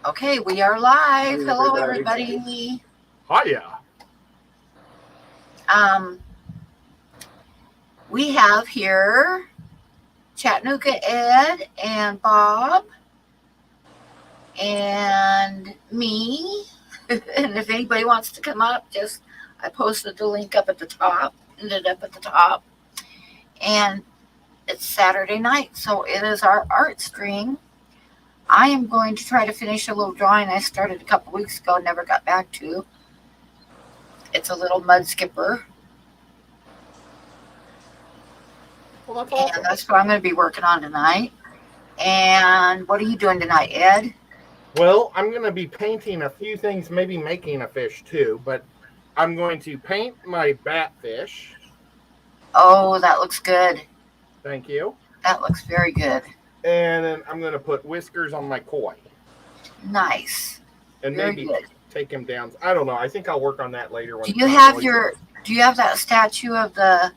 Okay, we are live. Hello, everybody. Hiya. We have here Chattanooga Ed and Bob and me. And if anybody wants to come up, I posted the link up at the top, ended up at the top. And it's Saturday night, so it is our art stream. I am going to try to finish a little drawing I started a couple weeks ago, never got back to. It's a little mud skipper. Well, that's awesome. And that's what I'm going to be working on tonight. And what are you doing tonight, Ed? Well, I'm going to be painting a few things, maybe making a fish too, but I'm going to paint my batfish. Oh, that looks good. Thank you. That looks very good. And then I'm going to put whiskers on my koi. Nice. And very maybe good. Take him down. I don't know. I think I'll work on that later. Do you have that statue of the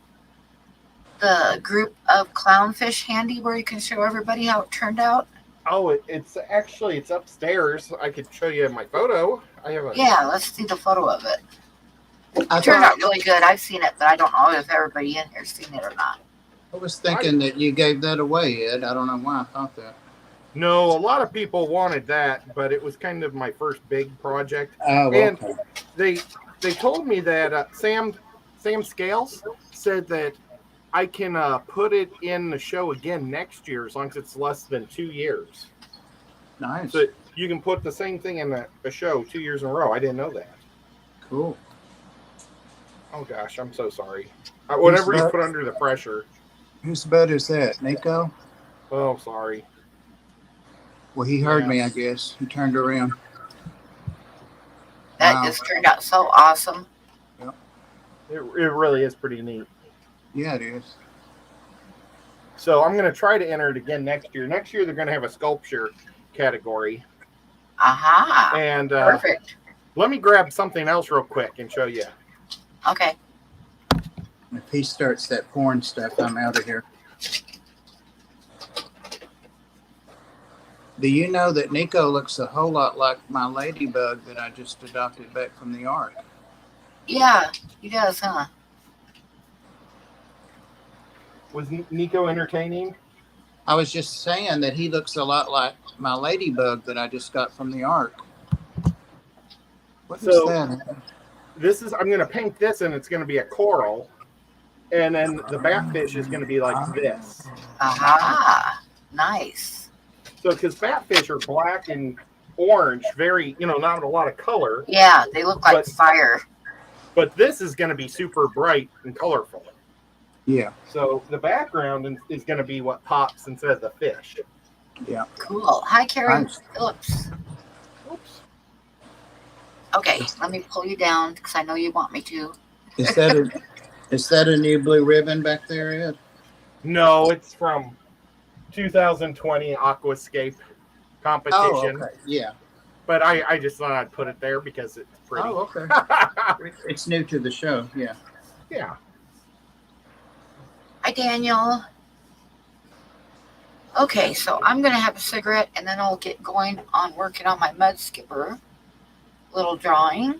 group of clownfish handy where you can show everybody how it turned out? Oh, it's upstairs. I could show you my photo. Yeah, let's see the photo of it. It turned out really good. I've seen it, but I don't know if everybody in here's seen it or not. I was thinking that you gave that away, Ed. I don't know why I thought that. No, a lot of people wanted that, but it was kind of my first big project. Oh, and okay. They told me that Sam Scales said that I can put it in the show again next year as long as it's less than 2 years. Nice. So you can put the same thing in a show 2 years in a row. I didn't know that. Cool. Oh, gosh, I'm so sorry. Whatever you put under the pressure. Whose boat is that? Nico? Oh, sorry. Well, he heard me, I guess. He turned around. That just turned out so awesome. Yep. It really is pretty neat. Yeah, it is. So I'm going to try to enter it again next year. Next year, they're going to have a sculpture category. Aha. And perfect. Let me grab something else real quick and show you. Okay. If he starts that porn stuff, I'm out of here. Do you know that Nico looks a whole lot like my ladybug that I just adopted back from the Ark? Yeah, he does, huh? Was Nico entertaining? I was just saying that he looks a lot like my ladybug that I just got from the Ark. What is that? I'm going to paint this, and it's going to be a coral. And then the batfish is going to be like this. Aha. Nice. So, because batfish are black and orange, very, not a lot of color. Yeah, they look like fire. But this is going to be super bright and colorful. Yeah. So, the background is going to be what pops instead of the fish. Yeah. Cool. Hi, Carrie Phillips. Oops. Okay, let me pull you down because I know you want me to. Is that a new blue ribbon back there, Ed? No, it's from 2020 Aquascape competition. Oh, okay. Yeah. But I just thought I'd put it there because it's pretty. Oh, okay. It's new to the show. Yeah. Yeah. Hi, Daniel. Okay, so I'm going to have a cigarette and then I'll get going on working on my mud skipper little drawing.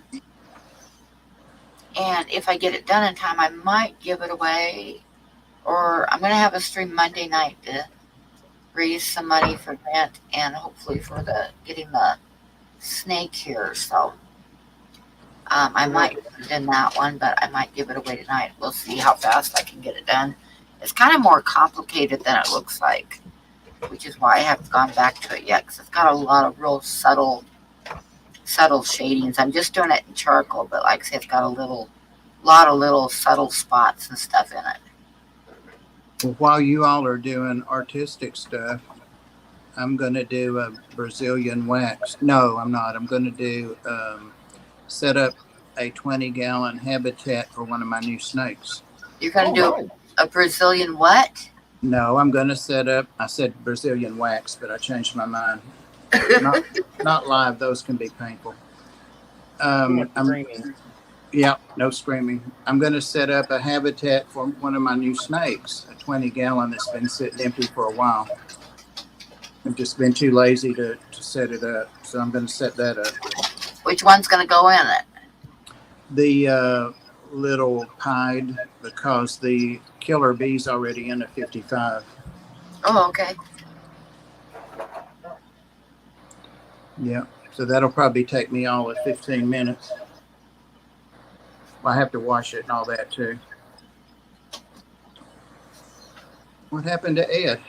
And if I get it done in time, I might give it away. Or I'm going to have a stream Monday night to raise some money for rent and hopefully for getting the snake here. So I might put in that one, but I might give it away tonight. We'll see how fast I can get it done. It's kind of more complicated than it looks like, which is why I haven't gone back to it yet, because it's got a lot of real subtle shadings. I'm just doing it in charcoal, but like I said, it's got a lot of little subtle spots and stuff in it. Well, while you all are doing artistic stuff, I'm going to do a Brazilian wax. No, I'm not. I'm going to do set up a 20-gallon habitat for one of my new snakes. You're going to do a Brazilian what? No, I'm going to set up, I said Brazilian wax, but I changed my mind. Not live. Those can be painful. Yeah, no screaming. I'm going to set up a habitat for one of my new snakes, a 20-gallon that's been sitting empty for a while. I've just been too lazy to set it up, so I'm going to set that up. Which one's going to go in it? The little pied, because the killer bee's already in a 55. Oh, okay. Yeah, so that'll probably take me all of 15 minutes. Well, I have to wash it and all that too. What happened to Ed?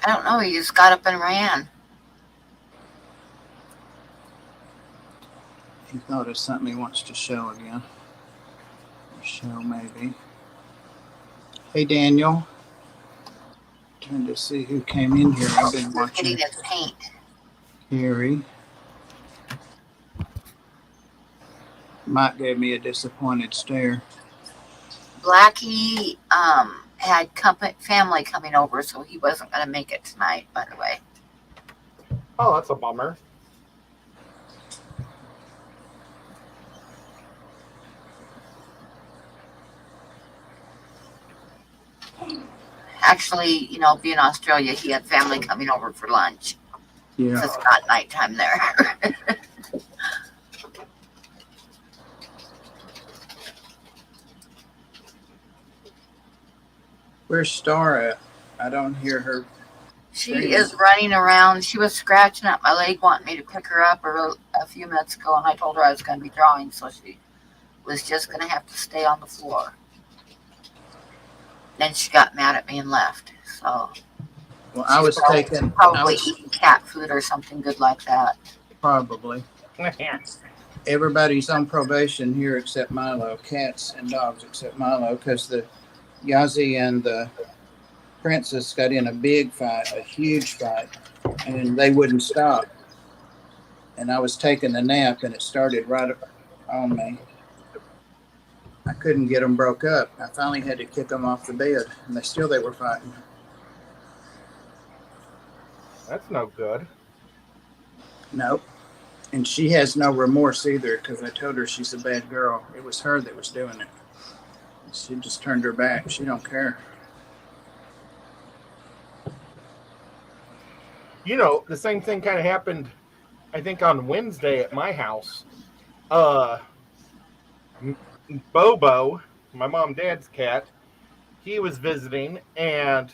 I don't know. He just got up and ran. He thought of something he wants to show again. Show maybe. Hey Daniel. Trying to see who came in here. I've been watching. Getting his paint. Harry. Mike gave me a disappointed stare. Blackie had family coming over, so he wasn't going to make it tonight, by the way. Oh, that's a bummer. Actually, being Australia, he had family coming over for lunch. Yeah. So it's not nighttime there. Where's Star at? I don't hear her. She is running around. She was scratching at my leg, wanting me to pick her up a few minutes ago, and I told her I was going to be drawing, so she was just going to have to stay on the floor. Then she got mad at me and left. So, well, I was eating cat food or something good like that. Probably. Everybody's on probation here except Milo. Cats and dogs except Milo, because the Yazzie and the Princess got in a big fight, a huge fight, and they wouldn't stop. And I was taking a nap, and it started right up on me. I couldn't get them broke up. I finally had to kick them off the bed, and they were fighting. That's no good. Nope. And she has no remorse either, because I told her she's a bad girl. It was her that was doing it. She just turned her back. She don't care. The same thing kind of happened, I think, on Wednesday at my house. Bobo, my mom and dad's cat, he was visiting, and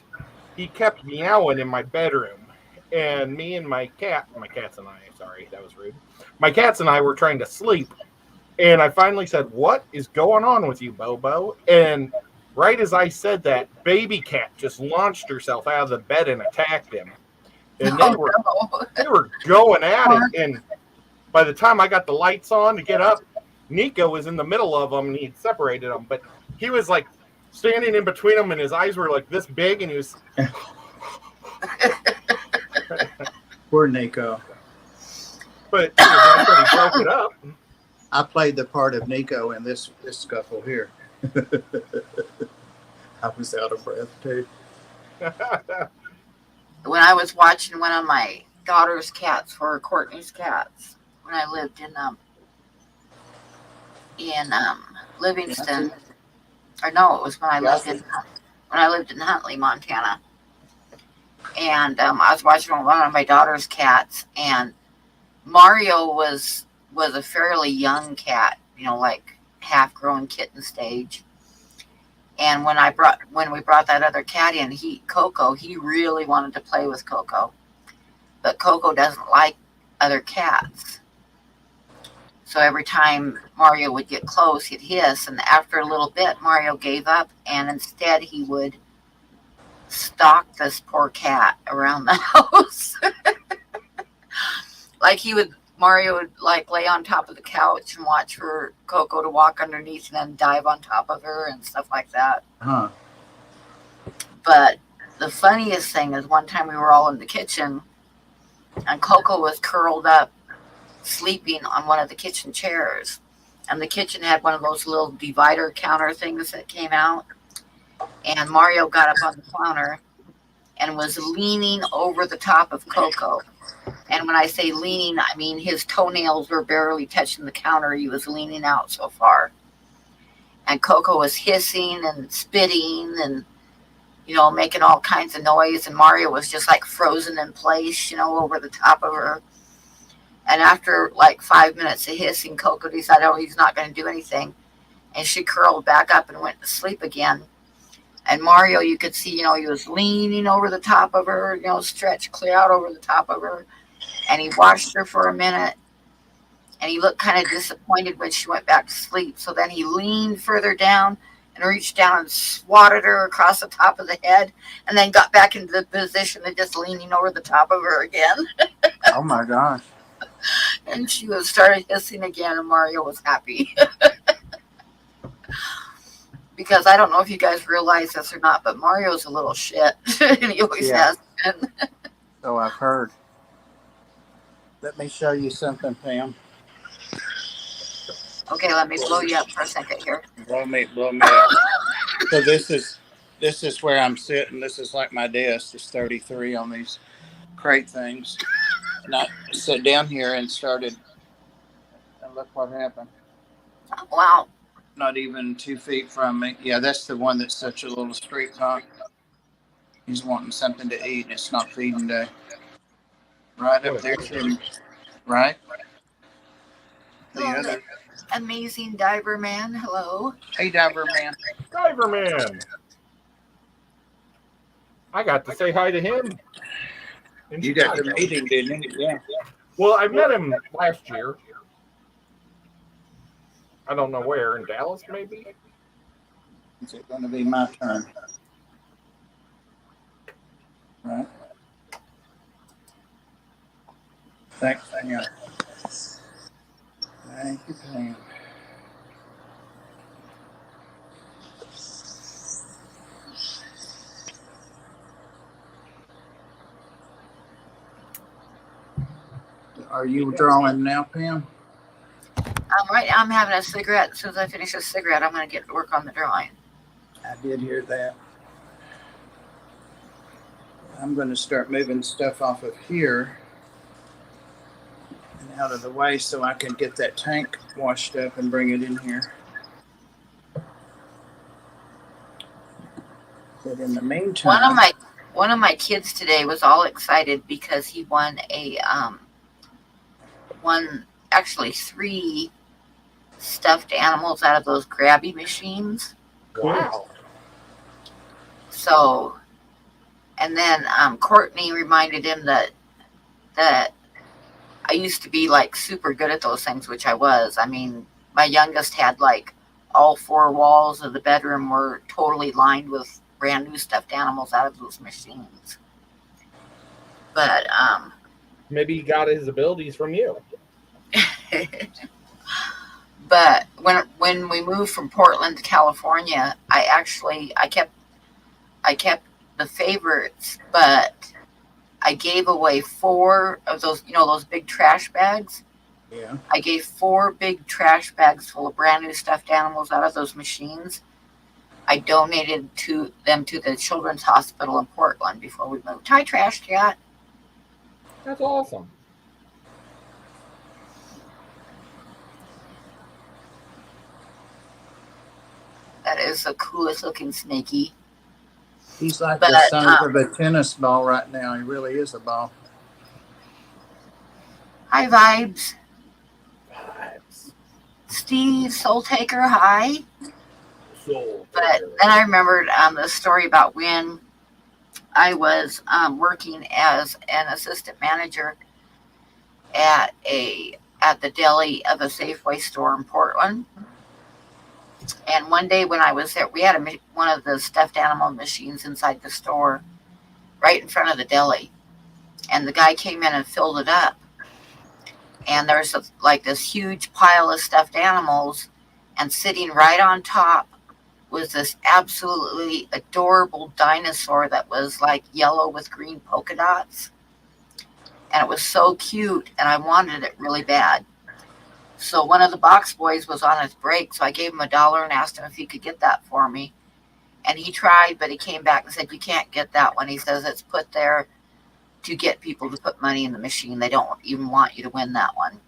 he kept meowing in my bedroom. And me and my cats and I, sorry, that was rude. My cats and I were trying to sleep. And I finally said, "What is going on with you, Bobo?" And right as I said that, baby cat just launched herself out of the bed and attacked him. And they were going at it. And by the time I got the lights on to get up, Nico was in the middle of them, and he had separated them. But he was like standing in between them, and his eyes were like this big, and he was... Poor Nico. But he broke it up. I played the part of Nico in this scuffle here. I was out of breath too. When I was watching one of my daughter's cats for Courtney's cats, when I lived in Livingston, or no, it was when I lived in Huntley, Montana. And I was watching one of my daughter's cats, and Mario was a fairly young cat, like half-grown kitten stage. And when we brought that other cat in, Coco, he really wanted to play with Coco, but Coco doesn't like other cats. So every time Mario would get close, he'd hiss, and after a little bit, Mario gave up, and instead he would stalk this poor cat around the house. Mario would like lay on top of the couch and watch for Coco to walk underneath and then dive on top of her and stuff like that. Huh. But the funniest thing is one time we were all in the kitchen and Coco was curled up sleeping on one of the kitchen chairs. And the kitchen had one of those little divider counter things that came out. And Mario got up on the counter and was leaning over the top of Coco. And when I say leaning, I mean his toenails were barely touching the counter. He was leaning out so far. And Coco was hissing and spitting and, making all kinds of noise. And Mario was just like frozen in place, over the top of her. And after like 5 minutes of hissing, Coco decided, oh, he's not going to do anything. And she curled back up and went to sleep again. And Mario, you could see, he was leaning over the top of her, stretched clear out over the top of her. And he watched her for a minute. And he looked kind of disappointed when she went back to sleep. So then he leaned further down and reached down and swatted her across the top of the head, and then got back into the position of just leaning over the top of her again. Oh my gosh. And she started hissing again, and Mario was happy. Because I don't know if you guys realize this or not, but Mario's a little shit. And he always has been. So I've heard. Let me show you something, Pam. Okay, let me blow you up for a second here. Blow me up. So this is where I'm sitting. This is like my desk. It's 33 on these crate things. And I sat down here and started, and look what happened. Wow. Not even 2 feet from me. Yeah, that's the one that's such a little street punk. He's wanting something to eat, and it's not feeding day. Right up there, right? The other. Amazing diver man. Hello. Hey, diver man. Diver Man. I got to say hi to him. You got to meet him, didn't you? Yeah. Well, I met him last year. I don't know where, in Dallas, maybe? Is it going to be my turn? Right. Thanks, Pam. Thank you, Pam. Are you drawing now, Pam? Right now I'm having a cigarette. As soon as I finish a cigarette, I'm going to get to work on the drawing. I did hear that. I'm going to start moving stuff off of here and out of the way so I can get that tank washed up and bring it in here. But in the meantime, one of my kids today was all excited because he won actually 3 stuffed animals out of those grabby machines. Wow. So, and then Courtney reminded him that I used to be like super good at those things, which I was. I mean, my youngest had like all 4 walls of the bedroom were totally lined with brand new stuffed animals out of those machines. But maybe he got his abilities from you. But when we moved from Portland to California, I kept the favorites, but I gave away 4 of those, those big trash bags. yeah, I gave 4 big trash bags full of brand new stuffed animals out of those machines. I donated them to the Children's Hospital in Portland before we moved. Hi, Trash Cat. That's awesome. That is the coolest looking snaky. he's like the size of a tennis ball right now. He really is a ball. Hi, Vibes. Steve, Soul Taker, hi. But then I remembered the story about when I was working as an assistant manager at the deli of a Safeway store in Portland. And one day when I was there, we had one of the stuffed animal machines inside the store right in front of the deli. And the guy came in and filled it up. And there's like this huge pile of stuffed animals, and sitting right on top was this absolutely adorable dinosaur that was like yellow with green polka dots. And it was so cute, and I wanted it really bad. So one of the box boys was on his break, so I gave him $1 and asked him if he could get that for me. And he tried, but he came back and said, you can't get that one. He says it's put there to get people to put money in the machine. They don't even want you to win that one.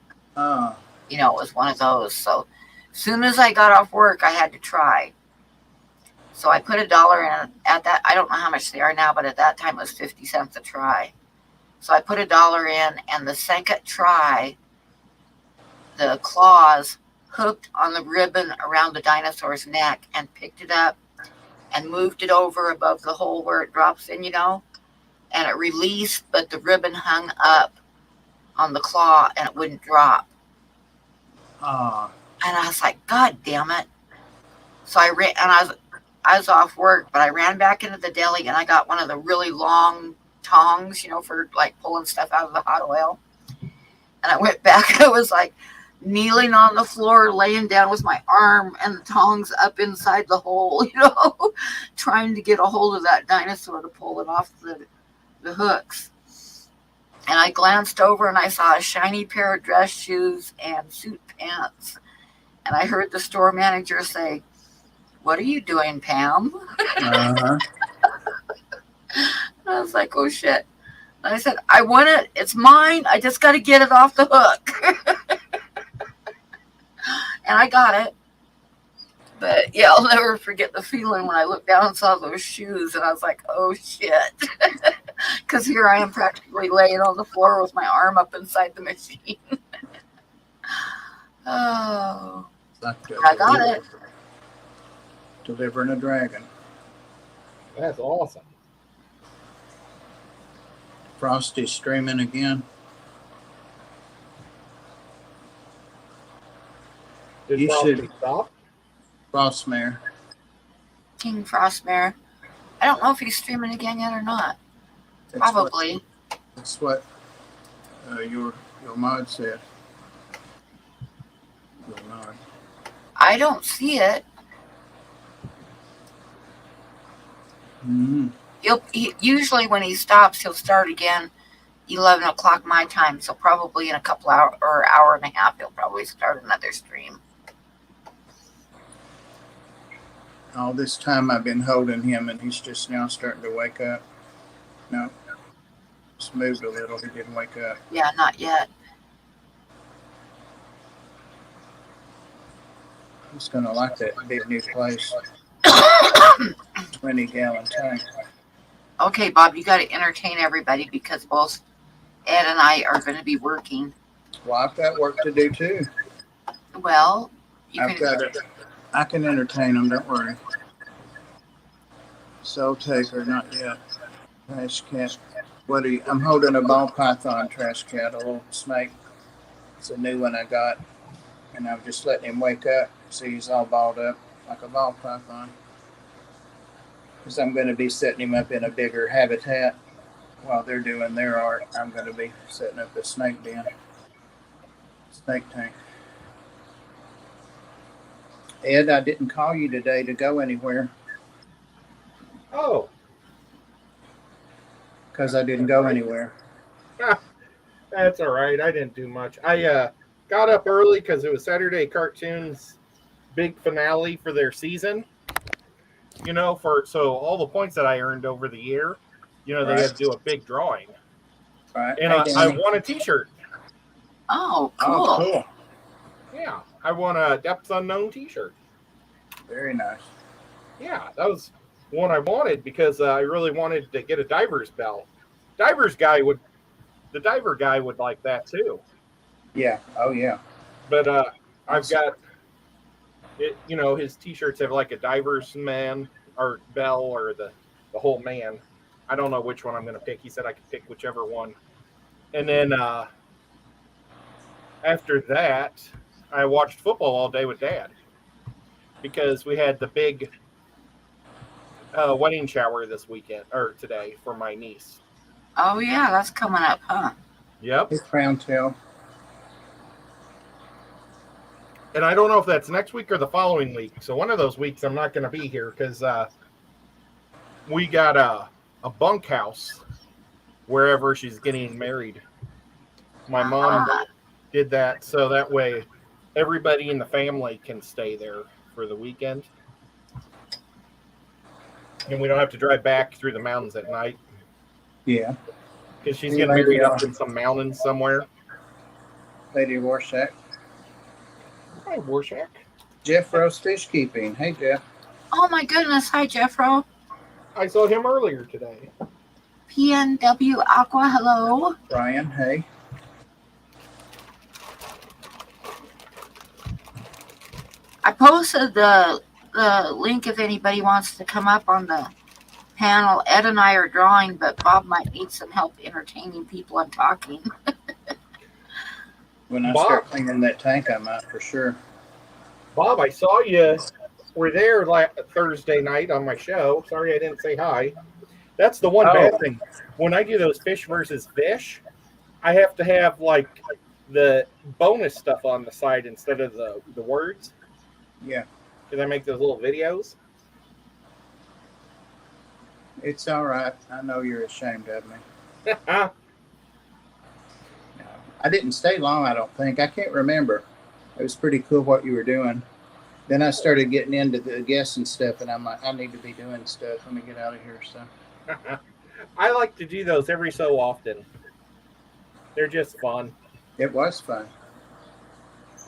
It was one of those. So as soon as I got off work, I had to try. So I put $1 in at that. I don't know how much they are now, but at that time it was 50 cents a try. So I put $1 in, and the second try, the claws hooked on the ribbon around the dinosaur's neck and picked it up and moved it over above the hole where it drops in, and it released, but the ribbon hung up on the claw and it wouldn't drop. And I was like, God damn it. So I ran, and I was off work, but I ran back into the deli and I got one of the really long tongs, for like pulling stuff out of the hot oil. And I went back and I was like kneeling on the floor, laying down with my arm and the tongs up inside the hole, trying to get a hold of that dinosaur to pull it off the hooks. And I glanced over and I saw a shiny pair of dress shoes and suit pants. And I heard the store manager say, "What are you doing, Pam?" Uh-huh. I was like, oh shit. And I said, I want it. It's mine. I just got to get it off the hook. And I got it. But yeah, I'll never forget the feeling when I looked down and saw those shoes. And I was like, oh shit. Because here I am practically laying on the floor with my arm up inside the machine. Oh. I got it. Delivering a dragon. That's awesome. Frosty's streaming again. Did You Frosty should- stop? Frostmare. King Frostmare. I don't know if he's streaming again yet or not. Probably. That's what your mod said. Your mod. I don't see it. Mm-hmm. Usually when he stops, he'll start again 11 o'clock my time. So probably in a couple hour or hour and a half, he'll probably start another stream. All this time I've been holding him, and he's just now starting to wake up. No, just moved a little. He didn't wake up. Yeah, not yet. He's gonna like that big new place. 20-gallon tank. Okay, Bob, you got to entertain everybody because both Ed and I are going to be working. Well, I've got work to do too. Well, you I've got it. I can entertain them. Don't worry. Soul Taker, not yet. Trash cat. What are you? I'm holding a ball python trash cat, a little snake. It's a new one I got, and I'm just letting him wake up. See, he's all balled up like a ball python. Because I'm going to be setting him up in a bigger habitat while they're doing their art. I'm going to be setting up a snake den, snake tank. Ed, I didn't call you today to go anywhere Oh, because I didn't go anywhere. that's all right. I didn't do much. I got up early because it was Saturday Cartoons' big finale for their season. So all the points that I earned over the year, they had to do a big drawing. Right. And Hey, I Danny. won a T-shirt. Oh, cool. Oh, cool. Yeah, I won a Depths Unknown T-shirt. Very nice. Yeah, that was one I wanted because I really wanted to get a diver's bell. The diver guy would like that too. Yeah. Oh, yeah. But I've got it. His T-shirts have like a diver's man or bell or the whole man. I don't know which one I'm going to pick. He said I could pick whichever one. And then after that, I watched football all day with Dad because we had the big wedding shower this weekend or today for my niece. Oh, yeah, that's coming up, huh? Yep. His crown tail. And I don't know if that's next week or the following week. So one of those weeks I'm not going to be here because we got a bunkhouse wherever she's getting married. My mom did that so that way everybody in the family can stay there for the weekend. And we don't have to drive back through the mountains at night. Yeah. Because she's getting married up in some mountains somewhere. Lady Warshak. Hi, Warshak. Jeff Rose Fish Keeping. Hey, Jeff. Oh my goodness. Hi, Jeffro. I saw him earlier today. PNW Aqua, hello. Brian, hey. I posted the link if anybody wants to come up on the panel. Ed and I are drawing, but Bob might need some help entertaining people and talking. When I Bob. start cleaning that tank, I might for sure. Bob, I saw you were there Thursday night on my show. Sorry I didn't say hi. That's the one bad thing. When I do those fish versus fish, I have to have like the bonus stuff on the side instead of the words. Yeah. Because I make those little videos. It's all right. I know you're ashamed of me. I I didn't stay long, I don't think. I can't remember. It was pretty cool what you were doing. Then I started getting into the guessing stuff, and I'm like, I need to be doing stuff. Let me get out of here. So like to do those every so often. They're just fun. it was fun.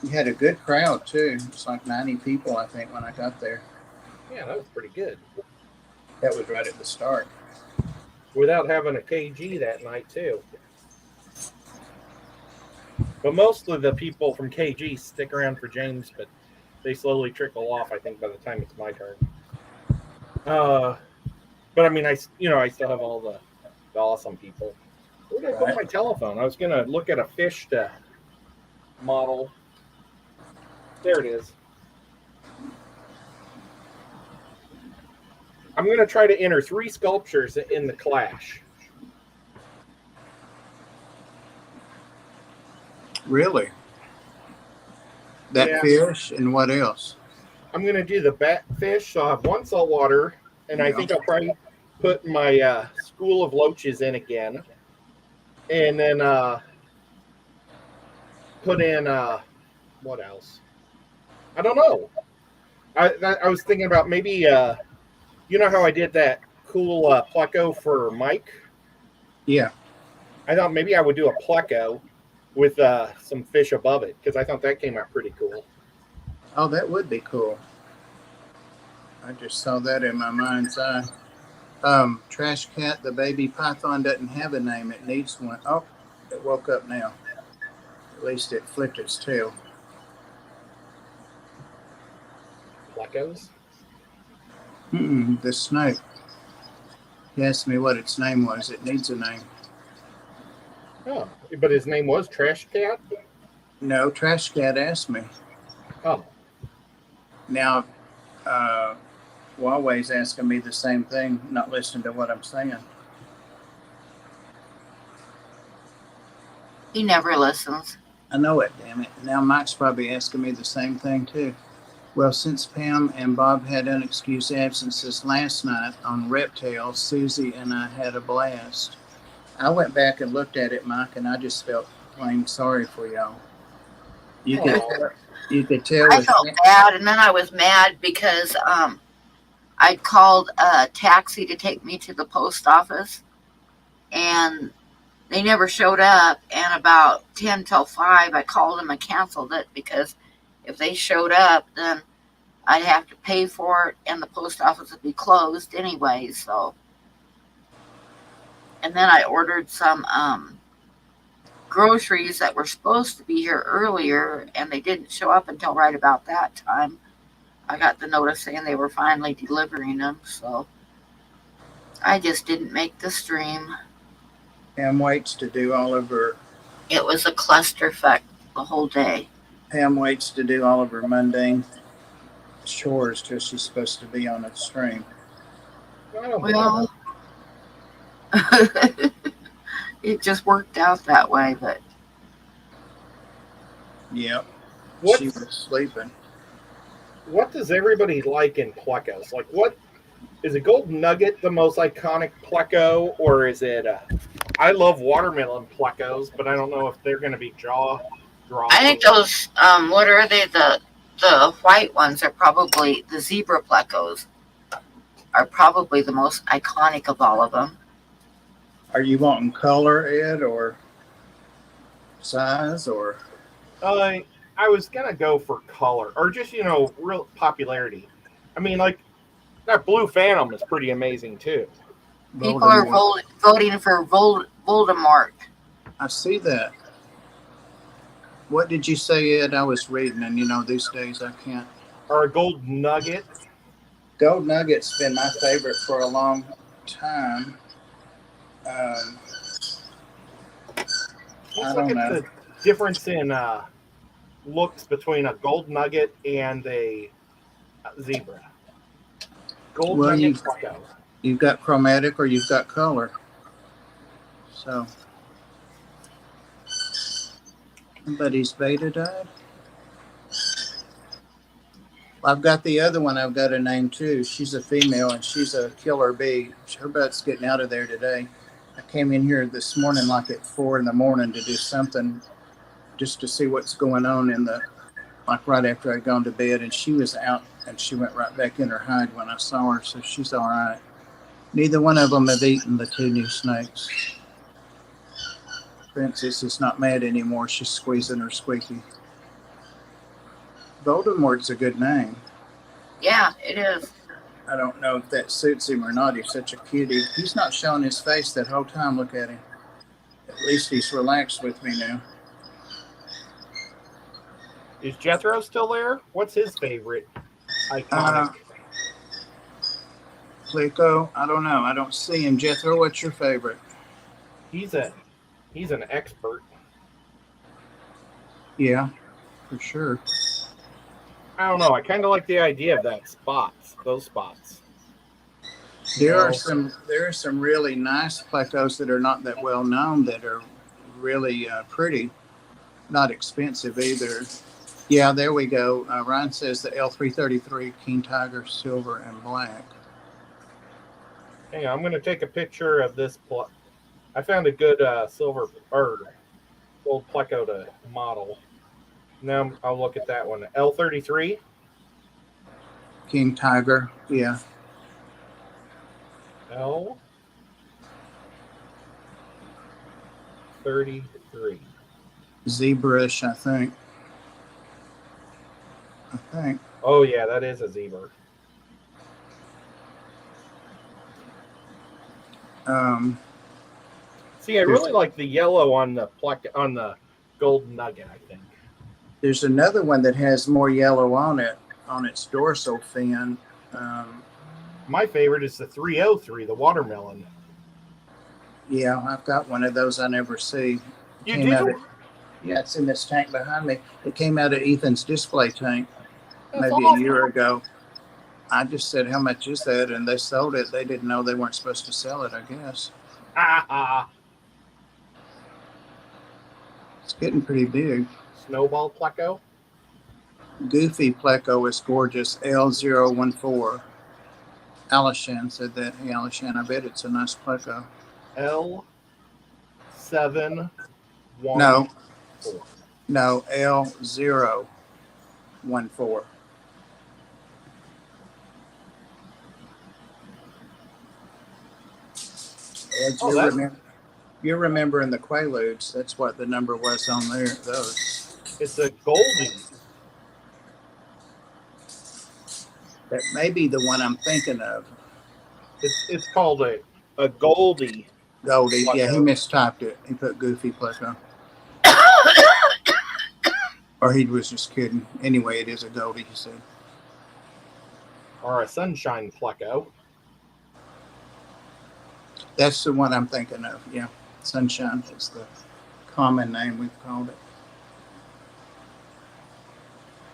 You had a good crowd, too. It's like 90 people, I think, when I got there. Yeah, that was pretty good. That was right at the start. Without having a KG that night, too. But most of the people from KG stick around for James, but they slowly trickle off, I think, by the time it's my turn. But I mean, I still have all the awesome people. Where did I put my telephone? I was going to look at a fish model. There it is. I'm going to try to enter 3 sculptures in the clash. Really? That fish and what else? I'm going to do the batfish. So I'll have 1 saltwater, and I think I'll probably put my school of loaches in again. And then put in, what else? I don't know. I was thinking about maybe, you know how I did that cool pleco for Mike? Yeah. I thought maybe I would do a pleco with some fish above it, because I thought that came out pretty cool. Oh, that would be cool. I just saw that in my mind's eye. Trash Cat, the baby python, doesn't have a name. It needs one. Oh, it woke up now. At least it flipped its tail. Plecos? The snake. He asked me what its name was. It needs a name. Oh, but his name was Trash Cat? No, Trash Cat asked me. Oh. Now, Huawei's asking me the same thing, not listening to what I'm saying. He never listens. I know it, damn it. Now Mike's probably asking me the same thing, too. Well, since Pam and Bob had unexcused absences last night on Reptile, Susie and I had a blast. I went back and looked at it, Mike, and I just felt plain sorry for y'all. You could tell. I felt bad, and then I was mad because I'd called a taxi to take me to the post office, and they never showed up. And about 10 till 5, I called them and canceled it, because if they showed up, then I'd have to pay for it, and the post office would be closed anyway. So, and then I ordered some groceries that were supposed to be here earlier, and they didn't show up until right about that time. I got the notice saying they were finally delivering them, so I just didn't make the stream. Pam waits to do all of her. It was a clusterfuck the whole day. Pam waits to do all of her mundane chores till she's supposed to be on a stream. Well, it just worked out that way, but yep. She was sleeping. What does everybody like in plecos? Like, what is a golden nugget the most iconic pleco, or is it? I love watermelon plecos, but I don't know if they're going to be jaw dropping. I think those what are they? The white ones are probably the zebra plecos. Are probably the most iconic of all of them. Are you wanting color, Ed, or size, or? I was gonna go for color, or just real popularity. I mean, like That blue phantom is pretty amazing too. People are voting for Voldemort. I see that. What did you say, Ed? I was reading, and these days I can't. Or a gold nugget. Gold Nugget's been my favorite for a long time. Let's look at the difference in looks between a gold nugget and a zebra. Gold nugget. You've got chromatic or you've got color. So somebody's beta died. I've got the other one. I've got a name too. She's a female and she's a killer bee. Her butt's getting out of there today. I came in here this morning like at 4 a.m. to do something just to see what's going on like right after I'd gone to bed, and she was out and she went right back in her hide when I saw her, so she's all right. Neither one of them have eaten the 2 new snakes. Princess is not mad anymore. She's squeezing her squeaky. Voldemort's a good name. Yeah, it is. I don't know if that suits him or not. He's such a cutie. He's not showing his face that whole time. Look at him. At least he's relaxed with me now. Is Jethro still there? What's his favorite iconic? Plico, I don't know. I don't see him. Jethro, what's your favorite? He's an expert. Yeah, for sure. I don't know. I kind of like the idea of those spots. There are some really nice plecos that are not that well known that are really pretty, not expensive either. Yeah, there we go. Ryan says the L333 King Tiger silver and black. Hang on, I'm going to take a picture of this. I found a good silver or gold pleco to model. Now I'll look at that one. L33 King Tiger, yeah. L33 Zebrish, I think. Oh yeah, that is a zebra. See, I really like the yellow on the gold nugget, I think. There's another one that has more yellow on it, on its dorsal fin. My favorite is the 303, the watermelon. Yeah, I've got one of those I never see. You do? Yeah, it's in this tank behind me. It came out of Ethan's display tank maybe awesome. A year ago. I just said, how much is that? And they sold it. They didn't know they weren't supposed to sell it, I guess. It's getting pretty big. Snowball pleco? Goofy pleco is gorgeous. L014. Alishan said that. Hey, Alishan, I bet it's a nice pleco. L714. No, L014. Ed, you're remembering the Quaaludes. That's what the number was on there. Those. It's a Goldie. That may be the one I'm thinking of. It's called a Goldie. Goldie. Yeah, he mistyped it. He put Goofy pleco. Or he was just kidding. Anyway, it is a Goldie, he said. Or a Sunshine pleco. That's the one I'm thinking of. Yeah, Sunshine is the common name we've called it.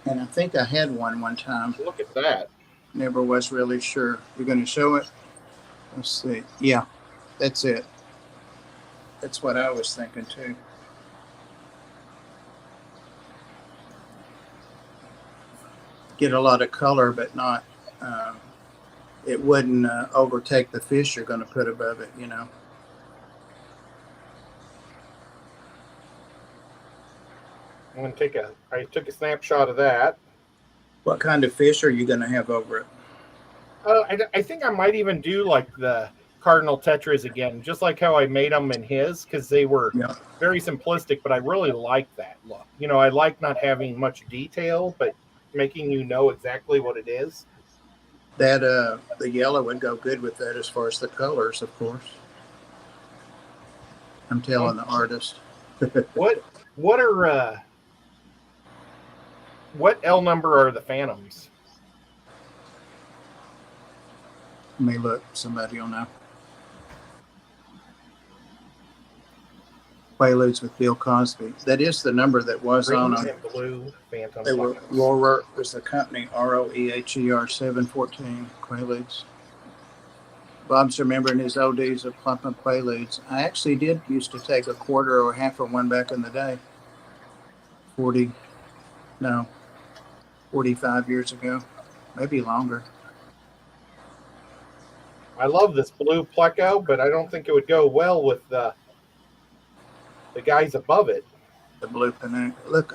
And I think I had one time. Look at that. Never was really sure. You're going to show it? Let's see. Yeah, that's it. That's what I was thinking too. Get a lot of color, but not, it wouldn't overtake the fish you're going to put above it, you know. I'm going to I took a snapshot of that. What kind of fish are you going to have over it? I think I might even do like the Cardinal Tetras again, just like how I made them in his, because they were very simplistic, but I really like that look. You know, I like not having much detail, but making you know exactly what it is. That the yellow would go good with that as far as the colors, of course. I'm telling the artist. What are what L number are the Phantoms? Let me look. Somebody will know. Quaaludes with Bill Cosby. That is the number that was Green on and blue Phantom. They were Roeher was the company, ROEHER 714 Quaaludes. Bob's remembering his old days of plumping Quaaludes. I actually did used to take a quarter or half of one back in the day. 45 years ago, maybe longer. I love this blue Pleco, but I don't think it would go well with the guys above it. The blue Panu. Look,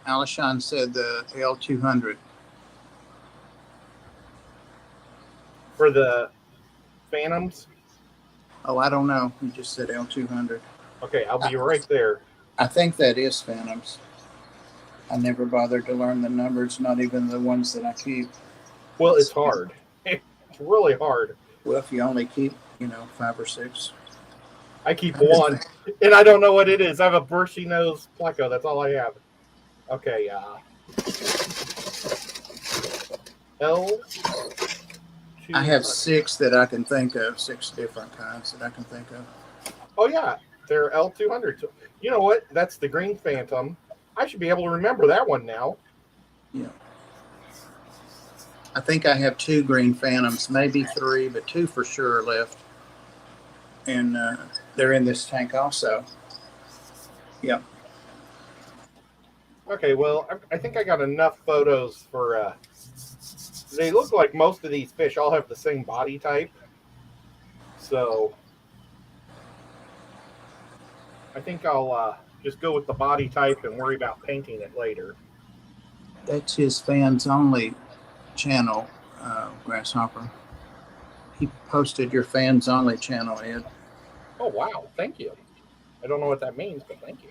Alishon said the L200. For the Phantoms? Oh, I don't know. He just said L200. Okay, I'll be right there. I think that is Phantoms. I never bothered to learn the numbers, not even the ones that I keep. Well, it's hard. It's really hard. Well, if you only keep, 5 or 6. I keep one, and I don't know what it is. I have a bushy nose Pleco. That's all I have. Okay, L. I have 6 that I can think of, 6 different kinds that I can think of. Oh, yeah. They're L200. You know what? That's the green Phantom. I should be able to remember that one now. Yeah. I think I have 2 green Phantoms, maybe 3, but 2 for sure are left. And they're in this tank also. Yep. Okay, well, I think I got enough photos for... they look like most of these fish all have the same body type. So... I think I'll just go with the body type and worry about painting it later. That's his fans only channel, Grasshopper. He posted your fans only channel, Ed. Oh, wow. Thank you. I don't know what that means, but thank you.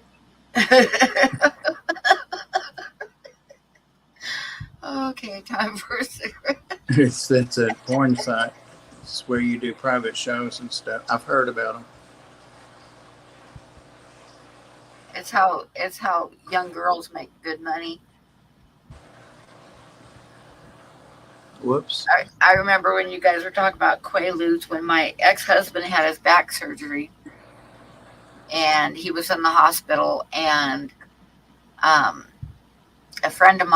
Okay, time for a cigarette. It's a porn site. It's where you do private shows and stuff. I've heard about them. It's how young girls make good money. Whoops. I remember when you guys were talking about Quaaludes when my ex-husband had his back surgery and he was in the hospital, and a friend of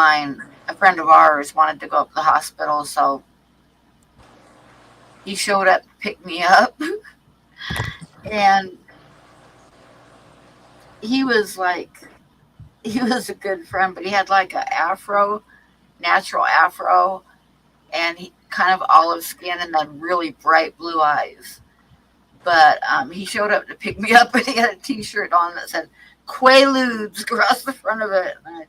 ours wanted to go up to the hospital, so he showed up to pick me up. And he was a good friend, but he had like a natural afro, and he kind of olive skin and then really bright blue eyes. But he showed up to pick me up, and he had a T-shirt on that said Quaaludes across the front of it. And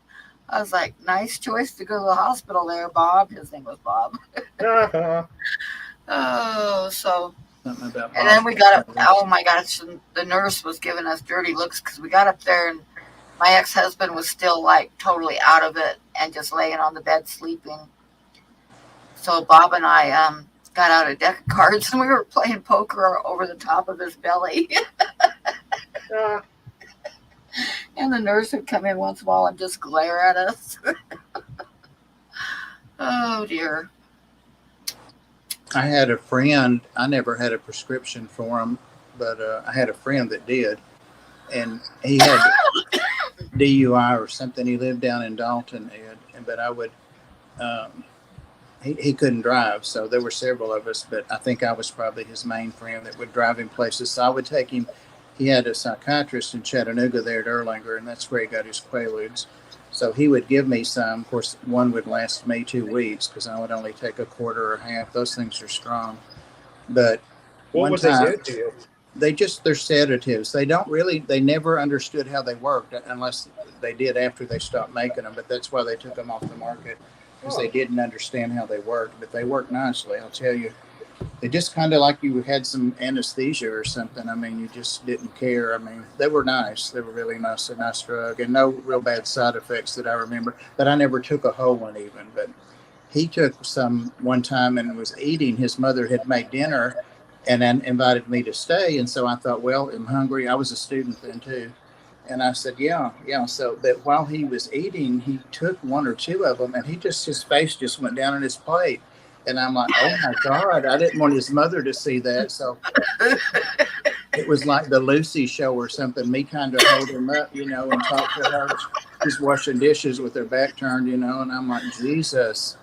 I was like, nice choice to go to the hospital there, Bob. His name was Bob. Oh, so. And then we got up. Oh my gosh! The nurse was giving us dirty looks because we got up there, and my ex-husband was still like totally out of it and just laying on the bed sleeping. So Bob and I got out a deck of cards, and we were playing poker over the top of his belly. And the nurse would come in once in a while and just glare at us. Oh dear. I had a friend, I never had a prescription for him, but I had a friend that did. And he had DUI or something. He lived down in Dalton, Ed. But I would, he couldn't drive. So there were several of us, but I think I was probably his main friend that would drive him places. So I would take him. He had a psychiatrist in Chattanooga there at Erlanger, and that's where he got his Quaaludes. So he would give me some. Of course, one would last me 2 weeks because I would only take a quarter or half. Those things are strong. But what would they do to you? They're sedatives. They never understood how they worked unless they did after they stopped making them. But that's why they took them off the market, because they didn't understand how they worked. But they work nicely, I'll tell you. They just kind of like you had some anesthesia or something. I mean, you just didn't care. I mean, they were nice. They were really nice, a nice drug, and no real bad side effects that I remember. But I never took a whole one even. But he took some one time and was eating. His mother had made dinner and then invited me to stay. And so I thought, well, I'm hungry. I was a student then too. And I said, yeah. So that while he was eating, he took one or two of them and his face just went down on his plate. And I'm like, oh my God, I didn't want his mother to see that. So it was like the Lucy show or something, me kind of hold him up, and talk to her. She's washing dishes with her back turned, and I'm like, Jesus.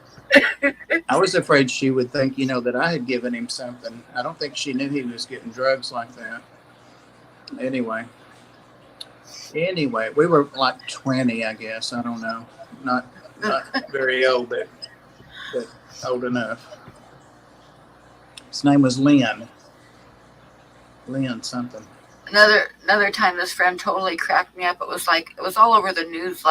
I was afraid she would think, that I had given him something. I don't think she knew he was getting drugs like that. Anyway, we were like 20, I guess. I don't know. Not very old, but old enough. His name was Lynn something. Another time this friend totally cracked me up. It was all over the news.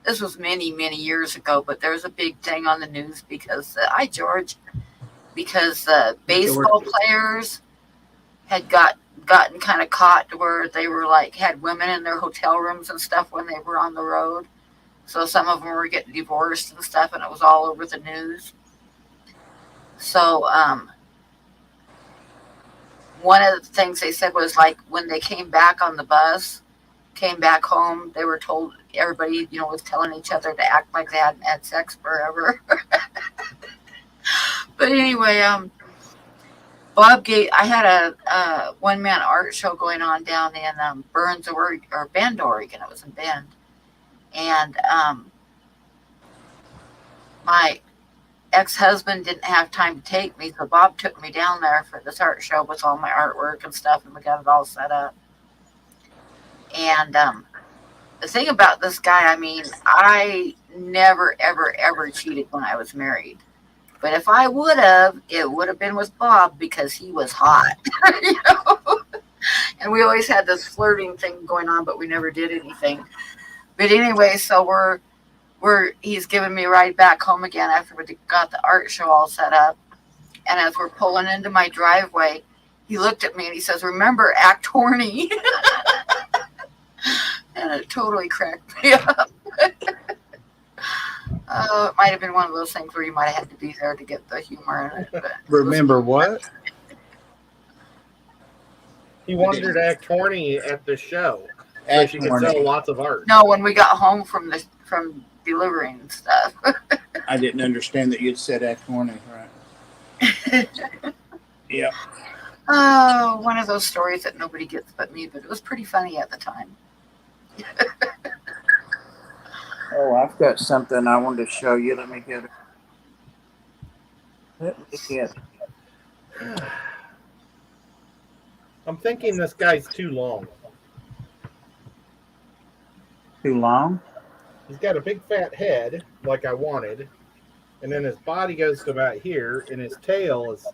This was many years ago, but there was a big thing on the news because baseball players had gotten kind of caught where they were had women in their hotel rooms and stuff when they were on the road. So some of them were getting divorced and stuff, and it was all over the news. So one of the things they said was when they came back on the bus, came back home, they were told, everybody, was telling each other to act like they hadn't had sex forever. But anyway, I had a one-man art show going on down in Burns, or Bend, Oregon. It was in Bend. And my ex-husband didn't have time to take me, so Bob took me down there for this art show with all my artwork and stuff, and we got it all set up. And the thing about this guy, I never, ever cheated when I was married. But if I would have, it would have been with Bob because he was hot. And we always had this flirting thing going on, but we never did anything. But anyway, so he's giving me a ride back home again after we got the art show all set up. And as we're pulling into my driveway, he looked at me and he says, "Remember, act horny." And it totally cracked me up. It might have been one of those things where you might have had to be there to get the humor in it. But remember what? He wanted her to act horny at the show. So she could sell lots of art. No, when we got home from delivering and stuff. I didn't understand that you'd said act horny, right? Yeah. Oh, one of those stories that nobody gets but me, but it was pretty funny at the time. Oh, I've got something I wanted to show you. Let me get it. I'm thinking this guy's too long. Too long? He's got a big fat head, like I wanted, and then his body goes to about here, and his tail is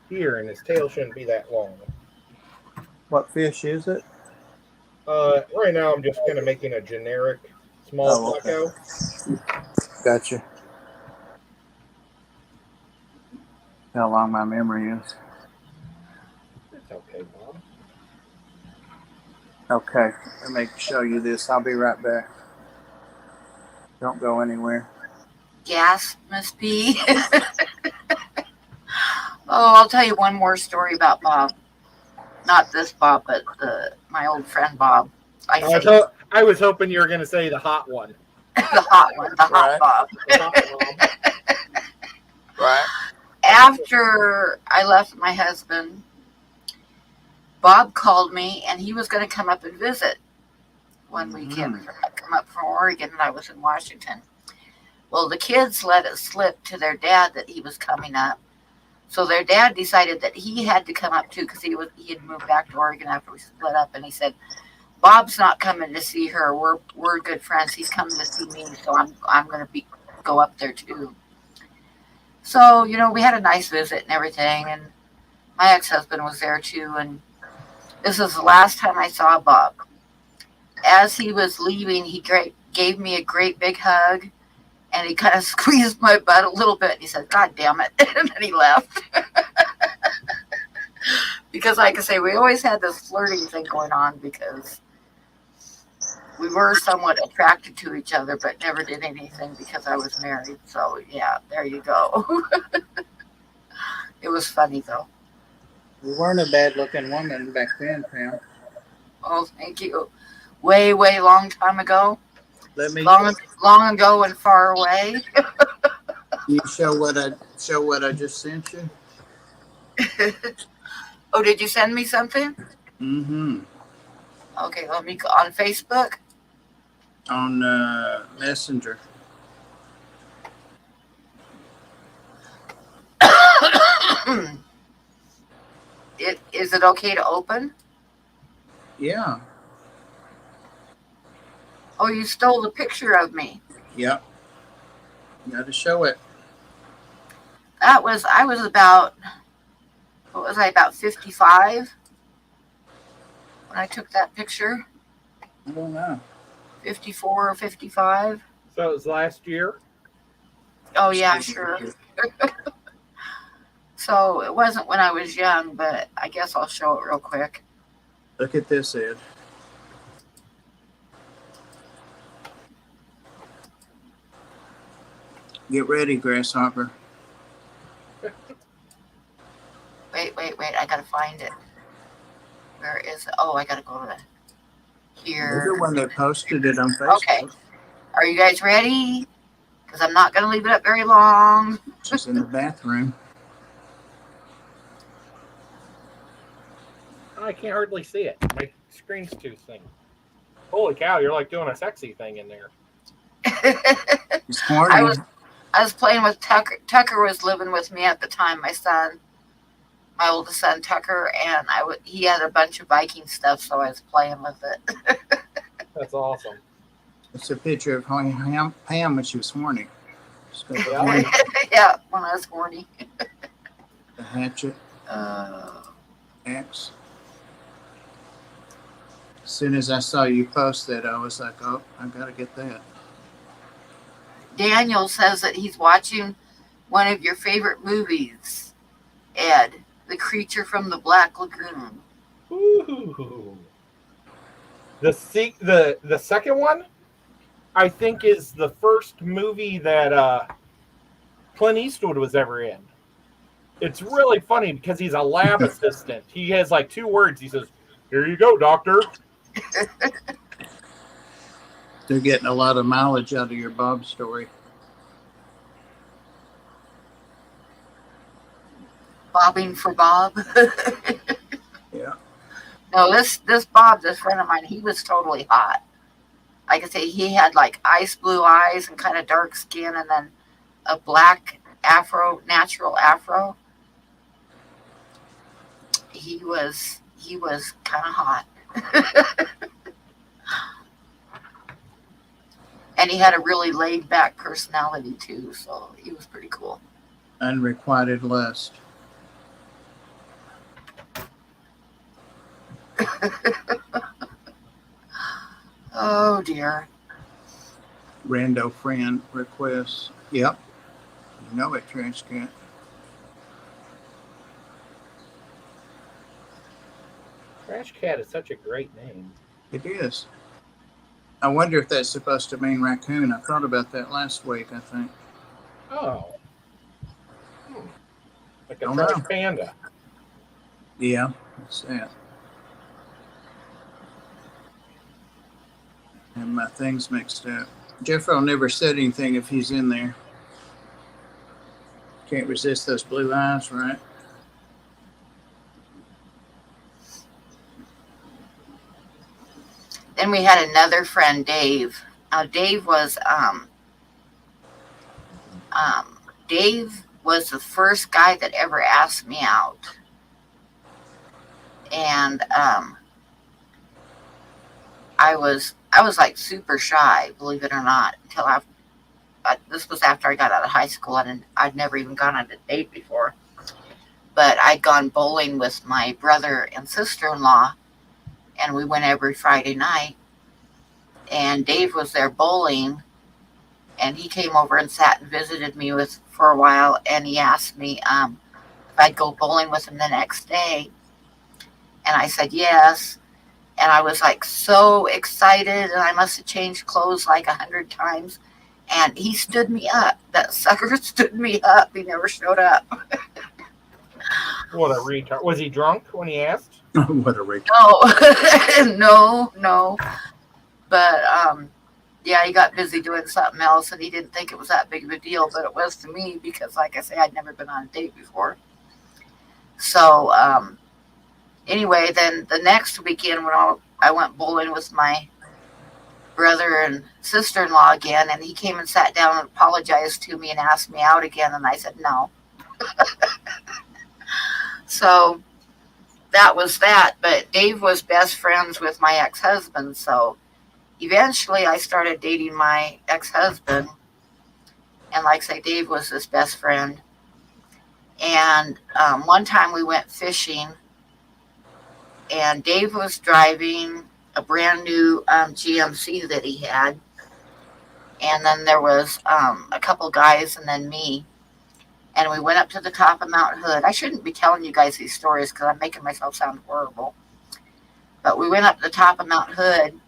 here, and his tail shouldn't be that long. What fish is it? Right now I'm just kind of making a generic small taco. Gotcha. How long my memory is. It's okay, Bob. Okay, let me show you this. I'll be right back. Don't go anywhere. Gas must be. Oh, I'll tell you one more story about Bob. Not this Bob, but my old friend Bob. I was hoping you were going to say the hot one. The hot one, the hot Bob. The hot Bob. Right. After I left my husband, Bob called me, and he was going to come up and visit one weekend. Come up from Oregon, and I was in Washington. Well, the kids let it slip to their dad that he was coming up. So their dad decided that he had to come up too, because he had moved back to Oregon after we split up, and he said, "Bob's not coming to see her. We're good friends. He's coming to see me, so I'm going to go up there too." So we had a nice visit and everything, and my ex-husband was there too, and this is the last time I saw Bob. As he was leaving, he gave me a great big hug. And he kind of squeezed my butt a little bit. And he said, "God damn it." And then he left. Because like I say, we always had this flirting thing going on because we were somewhat attracted to each other, but never did anything because I was married. So yeah, there you go. It was funny though. You weren't a bad looking woman back then, Pam. Oh, thank you. Way, way long time ago. Let me Long ago and far away. you show what I just sent you. Oh, did you send me something? Mm-hmm. Okay, let me go on Facebook. On Messenger. Is it okay to open? Yeah. Oh, you stole the picture of me. Yep. You got to show it. I was about, what was I, about 55 when I took that picture? I don't know. 54 or 55? So it was last year. Oh, yeah, sure. So it wasn't when I was young, but I guess I'll show it real quick. Look at this, Ed. Get ready, Grasshopper. Wait, I gotta find it. Where is it? Oh, I gotta go to You're here. the one that posted it on Facebook. Okay. Are you guys ready? Because I'm not gonna leave it up very long. She's in the bathroom. I can't hardly see it. My screen's too thin. Holy cow! You're like doing a sexy thing in there. It's horny. I was playing with Tucker. Tucker was living with me at the time. My oldest son Tucker, and he had a bunch of Viking stuff, so I was playing with it. That's awesome. It's a picture of Pam when she was horny. She's got the, Yeah. horny, Yeah, when I was horny. the hatchet Uh, axe. As soon as I saw you post that, I was like, oh, I got to get that. Daniel says that he's watching one of your favorite movies, Ed, The Creature from the Black Lagoon. Ooh. The second one, I think, is the first movie that Clint Eastwood was ever in. It's really funny because he's a lab assistant. He has like 2 words. He says, "Here you go, doctor." They're getting a lot of mileage out of your Bob story. Bobbing for Bob. Yeah. No, this Bob, this friend of mine, he was totally hot. Like I say, he had like ice blue eyes and kind of dark skin, and then a black afro, natural afro. He was kind of hot. And he had a really laid back personality too, so he was pretty cool. Unrequited lust. Oh dear. Rando friend requests. Yep. You know it, Trash Cat. Trash Cat is such a great name. It is. I wonder if that's supposed to mean raccoon. I thought about that last week, I think. Oh. Like a Don't trash know. panda. Yeah, that's that. And my things mixed up. Jeffro never said anything if he's in there. Can't resist those blue eyes, right? Then we had another friend, Dave. Dave was the first guy that ever asked me out, and I was like super shy, believe it or not, until after. This was after I got out of high school, and I'd never even gone on a date before. But I'd gone bowling with my brother and sister-in-law, and we went every Friday night. And Dave was there bowling, and he came over and sat and visited me for a while. And he asked me if I'd go bowling with him the next day, and I said yes. And I was like so excited, and I must have changed clothes like 100 times. And he stood me up. That sucker stood me up. He never showed up. What a retard. Was he drunk when he asked? What a retard. No. But yeah, he got busy doing something else, and he didn't think it was that big of a deal, but it was to me because, like I say, I'd never been on a date before. So anyway, then the next weekend when I went bowling with my brother and sister-in-law again, and he came and sat down and apologized to me and asked me out again, and I said no. So that was that. But Dave was best friends with my ex-husband, so eventually I started dating my ex-husband, and like I say, Dave was his best friend. And one time we went fishing, and Dave was driving a brand new GMC that he had, and then there was a couple guys and then me, and we went up to the top of Mount Hood. I shouldn't be telling you guys these stories because I'm making myself sound horrible, but we went up to the top of Mount Hood,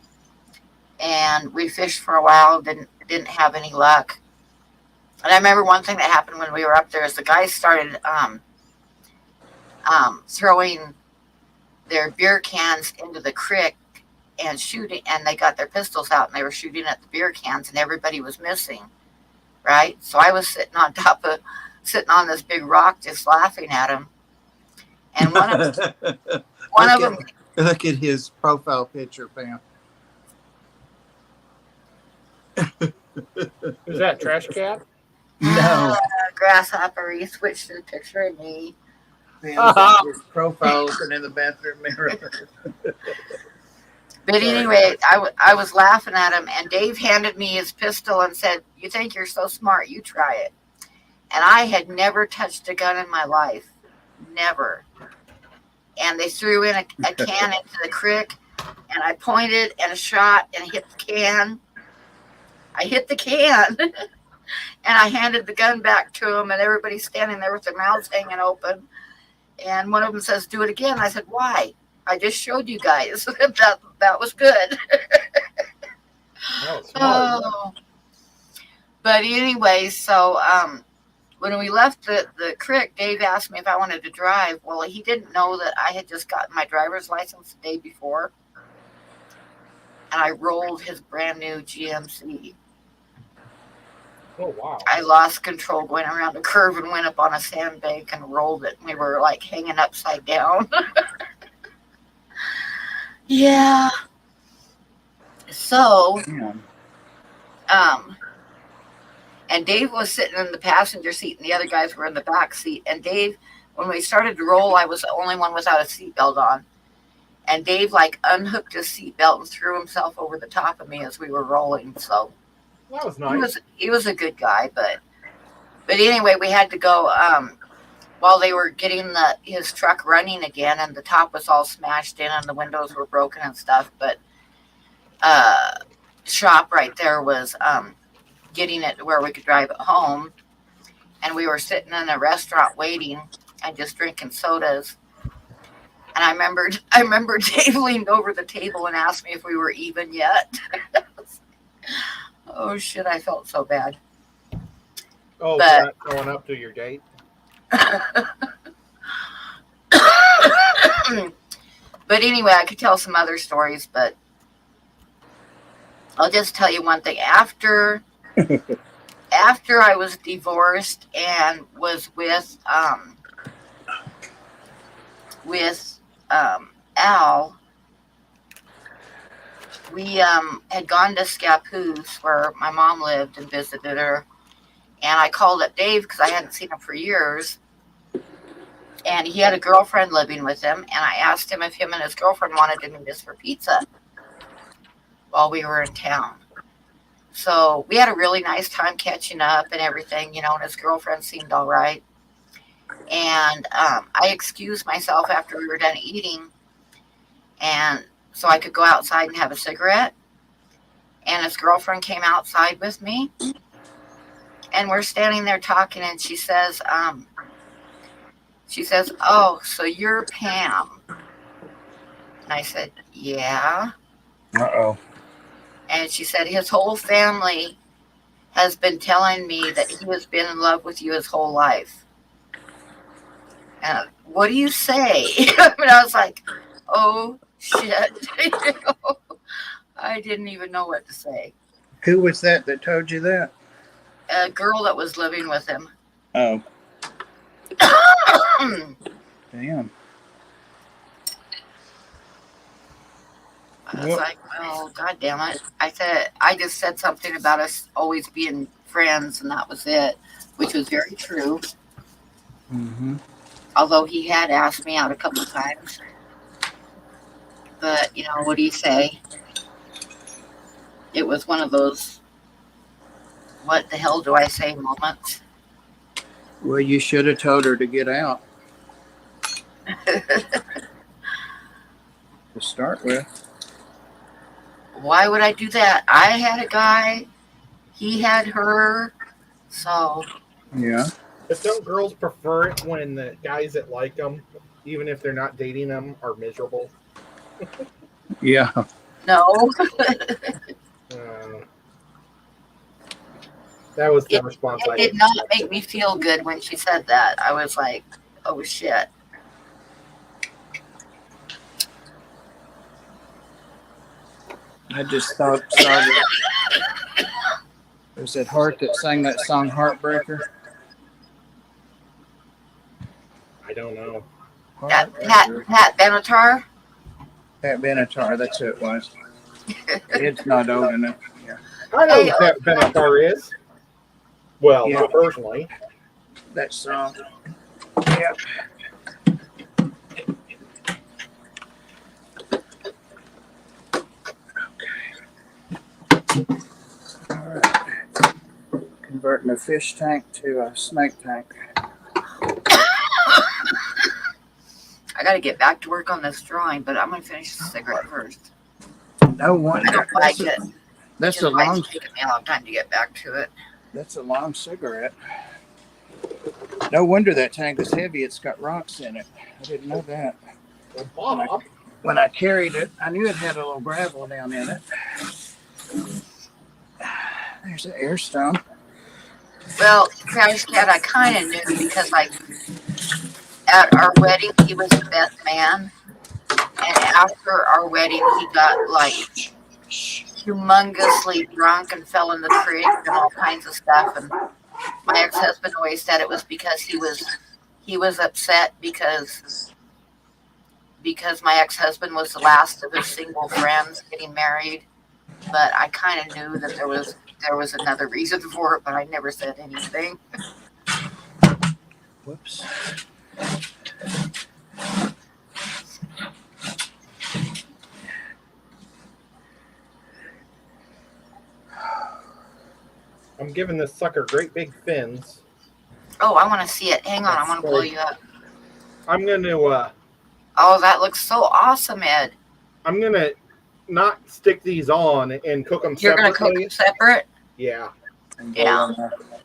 and we fished for a while, didn't have any luck. And I remember one thing that happened when we were up there is the guys started throwing their beer cans into the creek and shooting, and they got their pistols out and they were shooting at the beer cans, and everybody was missing, right? So I was sitting on this big rock just laughing at them, and one of them Look at his profile picture, Pam. Is that Trash Cat? No. Grasshopper. He switched to the picture of me. His profile looking in the bathroom mirror. But anyway, I was laughing at him, and Dave handed me his pistol and said, "You think you're so smart, you try it." And I had never touched a gun in my life. Never. And they threw in a can into the creek, and I pointed and shot and hit the can. I hit the can, and I handed the gun back to him, and everybody's standing there with their mouths hanging open. And one of them says, "Do it again." I said, "Why? I just showed you guys." that was good. Oh, smart. But anyway, so when we left the creek, Dave asked me if I wanted to drive. Well, he didn't know that I had just gotten my driver's license the day before, and I rolled his brand new GMC. Oh, wow. I lost control going around a curve and went up on a sandbank and rolled it. We were like hanging upside down. Yeah. So, and Dave was sitting in the passenger seat, and the other guys were in the back seat. And Dave, when we started to roll, I was the only one without a seatbelt on. And Dave like unhooked his seatbelt and threw himself over the top of me as we were rolling. So That was nice. he was a good guy, but anyway, we had to go while they were getting his truck running again, and the top was all smashed in and the windows were broken and stuff. But shop right there was getting it to where we could drive it home, and we were sitting in a restaurant waiting and just drinking sodas. And I remember Dave leaned over the table and asked me if we were even yet. Oh shit, I felt so bad. Oh, But- not going up to your date? But anyway, I could tell some other stories, but I'll just tell you one thing. After I was divorced and was with Al, we had gone to Scappoose where my mom lived and visited her. And I called up Dave because I hadn't seen him for years. And he had a girlfriend living with him. And I asked him if him and his girlfriend wanted to meet us for pizza while we were in town. So we had a really nice time catching up and everything, and his girlfriend seemed all right. And I excused myself after we were done eating, and so I could go outside and have a cigarette. And his girlfriend came outside with me, and we're standing there talking, and she says, "Oh, so you're Pam." And I said, yeah. Uh-oh. And she said, his whole family has been telling me that he has been in love with you his whole life. And what do you say? And I was like, oh, shit. I didn't even know what to say. Who was that told you that? A girl that was living with him. Oh, I damn. was like, well, God damn it. I just said something about us always being friends, and that was it, which was very true. Mm-hmm. Although he had asked me out a couple of times. But, what do you say? It was one of those, what the hell do I say moments. Well, you should have told her to get out to start with. Why would I do that? I had a guy, he had her, so. Yeah. But don't girls prefer it when the guys that like them, even if they're not dating them, are miserable? Yeah. No. That was the response I It did not make me feel good when she said that. I was like, oh shit. I just thought, was it Hart that sang that song Heartbreaker? I don't know. Pat Benatar? Pat Benatar, that's who it was. It's not old enough. Yeah. I know who Pat Benatar is. Well, Yeah. not personally. That song. Yep. All right. Converting a fish tank to a snake tank. I got to get back to work on this drawing, but I'm going to finish the cigarette first. No wonder. I don't like it. That's a long. It's taken me a long time to get back to it. That's a long cigarette. No wonder that tank is heavy. It's got rocks in it. I didn't know that. Bob. When I carried it, I knew it had a little gravel down in it. There's an air stone. Well, Travis Cat, I kind of knew because, at our wedding, he was the best man. And after our wedding, he got, humongously drunk and fell in the creek and all kinds of stuff. And my ex-husband always said it was because he was upset because my ex-husband was the last of his single friends getting married. But I kind of knew that there was another reason for it, but I never said anything. Whoops. I'm giving this sucker great big fins. Oh, I want to see it. Hang on, I want to blow you up. I'm going to... Oh, that looks so awesome, Ed. I'm going to not stick these on and cook them You're separately. going to cook them separate? Yeah. Yeah.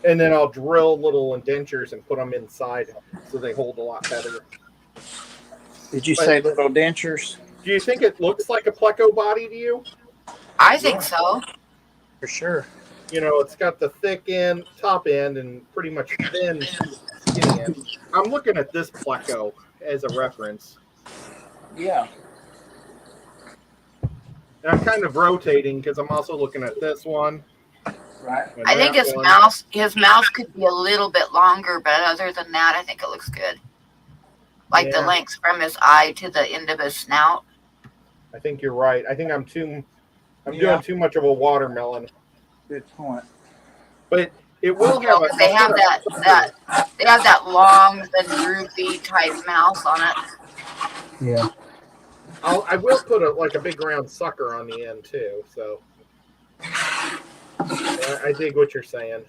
And then I'll drill little indentures and put them inside so they hold a lot better. Did you say little dentures? Do you think it looks like a pleco body to you? I think so. For sure. It's got the thick end, top end, and pretty much thin skinny end. I'm looking at this pleco as a reference. Yeah. And I'm kind of rotating because I'm also looking at this one. Right. I think his mouth could be a little bit longer, but other than that, I think it looks good. The length from his eye to the end of his snout. I think you're right. I think I'm doing too much of a watermelon. Good point. But it will have a. They have that long and droopy type mouth on it. Yeah. I will put a big round sucker on the end too. So I dig what you're saying.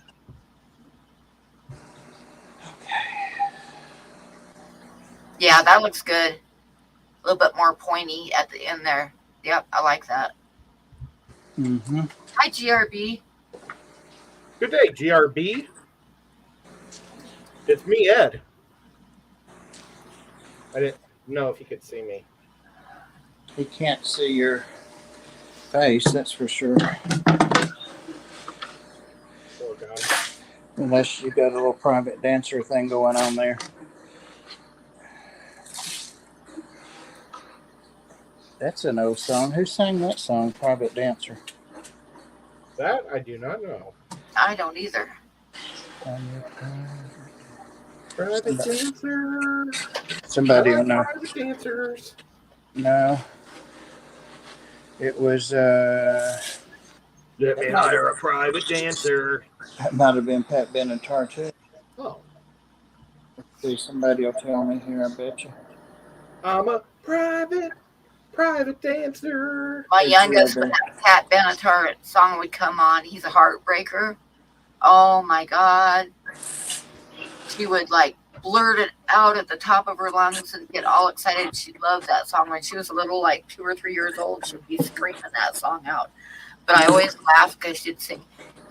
Yeah, that looks good. A little bit more pointy at the end there. Yep, I like that. Mm-hmm. Hi, GRB. Good day, GRB. It's me, Ed. I didn't know if you could see me. He can't see your face, that's for sure. Poor guy. Unless you got a little private dancer thing going on there. That's an old song. Who sang that song, Private Dancer? That I do not know. I don't either. Private dancer. Somebody I will like know. private dancers. No. It was, Let me hire a private dancer. that might have been Pat Benatar too. Oh, Let's see, somebody will tell me here, I bet you. I'm a private dancer. My It's youngest, real when that Pat Benatar song would come on, he's a heartbreaker. Oh my God. She would like blurt it out at the top of her lungs and get all excited. She loved that song. When she was a little, like 2 or 3 years old, she'd be screaming that song out. But I always laughed because she'd sing,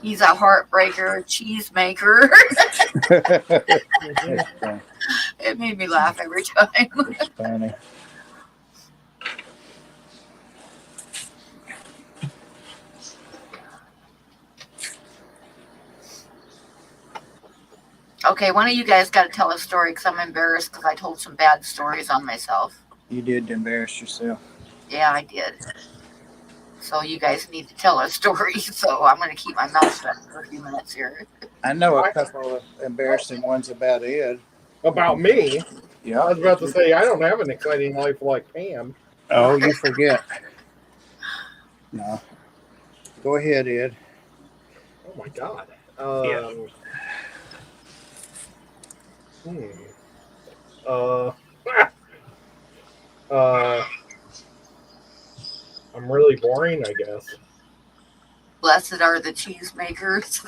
he's a heartbreaker, cheesemaker. That's funny. It made me laugh every time. That's funny. Okay, one of you guys got to tell a story because I'm embarrassed because I told some bad stories on myself. You did embarrass yourself. Yeah, I did. So you guys need to tell a story. So I'm going to keep my mouth shut for a few minutes here. I know a couple of embarrassing ones about Ed. About me? Yeah. I was about to say, I don't have an exciting life like Pam. Oh, you forget. No. Go ahead, Ed. Oh my God. Yeah. I'm really boring, I guess. Blessed are the cheesemakers.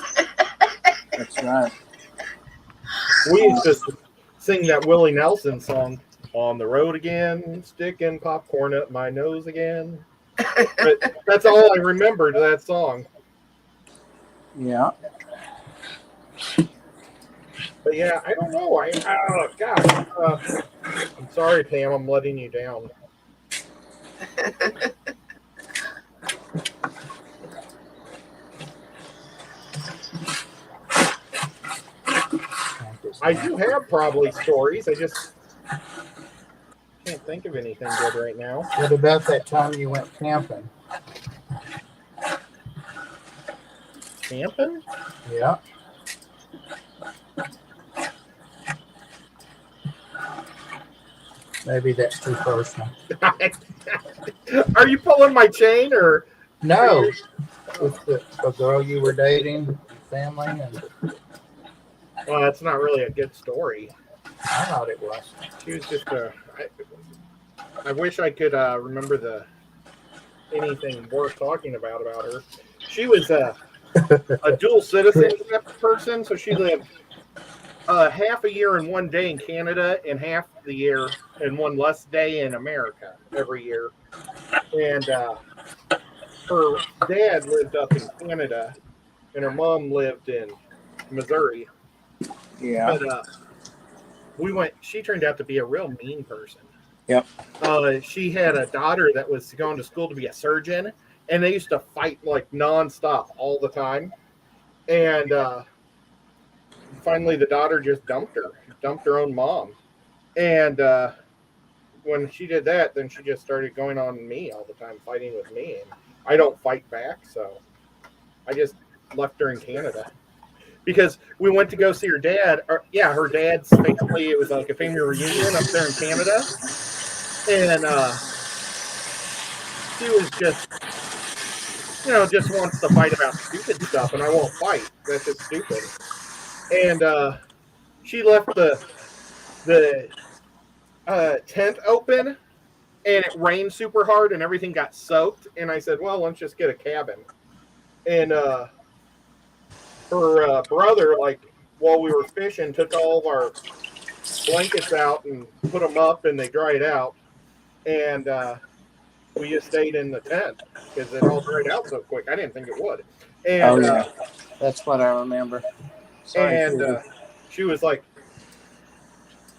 That's right. We used to sing that Willie Nelson song, On the Road Again, sticking popcorn up my nose again. But that's all I remembered of that song. Yeah. But yeah, I don't know. Oh, God. I'm sorry, Pam. I'm letting you down. I do have probably stories. I just can't think of anything good right now. What about that time you went camping? Camping? Yeah. Maybe that's too personal. Are you pulling my chain or? No. With the girl you were dating, family, and Well, that's not really a good story. I thought it was. She was just I wish I could remember anything worth talking about her. She was a dual citizenship person, so she lived half a year in one day in Canada and half the year in one less day in America every year. And her dad lived up in Canada, and her mom lived in Missouri. Yeah. But she turned out to be a real mean person. Yep. She had a daughter that was going to school to be a surgeon, and they used to fight like nonstop all the time. And finally, the daughter just dumped her own mom. And when she did that, then she just started going on me all the time, fighting with me. And I don't fight back, so I just left her in Canada. Because we went to go see her dad. Her dad's basically, it was like a family reunion up there in Canada. And she was just wants to fight about stupid stuff, and I won't fight. That's just stupid. And she left the tent open, and it rained super hard, and everything got soaked. And I said, well, let's just get a cabin. And her brother, like, while we were fishing, took all of our blankets out and put them up, and they dried out. And we just stayed in the tent because it all dried out so quick. I didn't think it would. And, yeah. That's what I remember. Sorry, and she was like,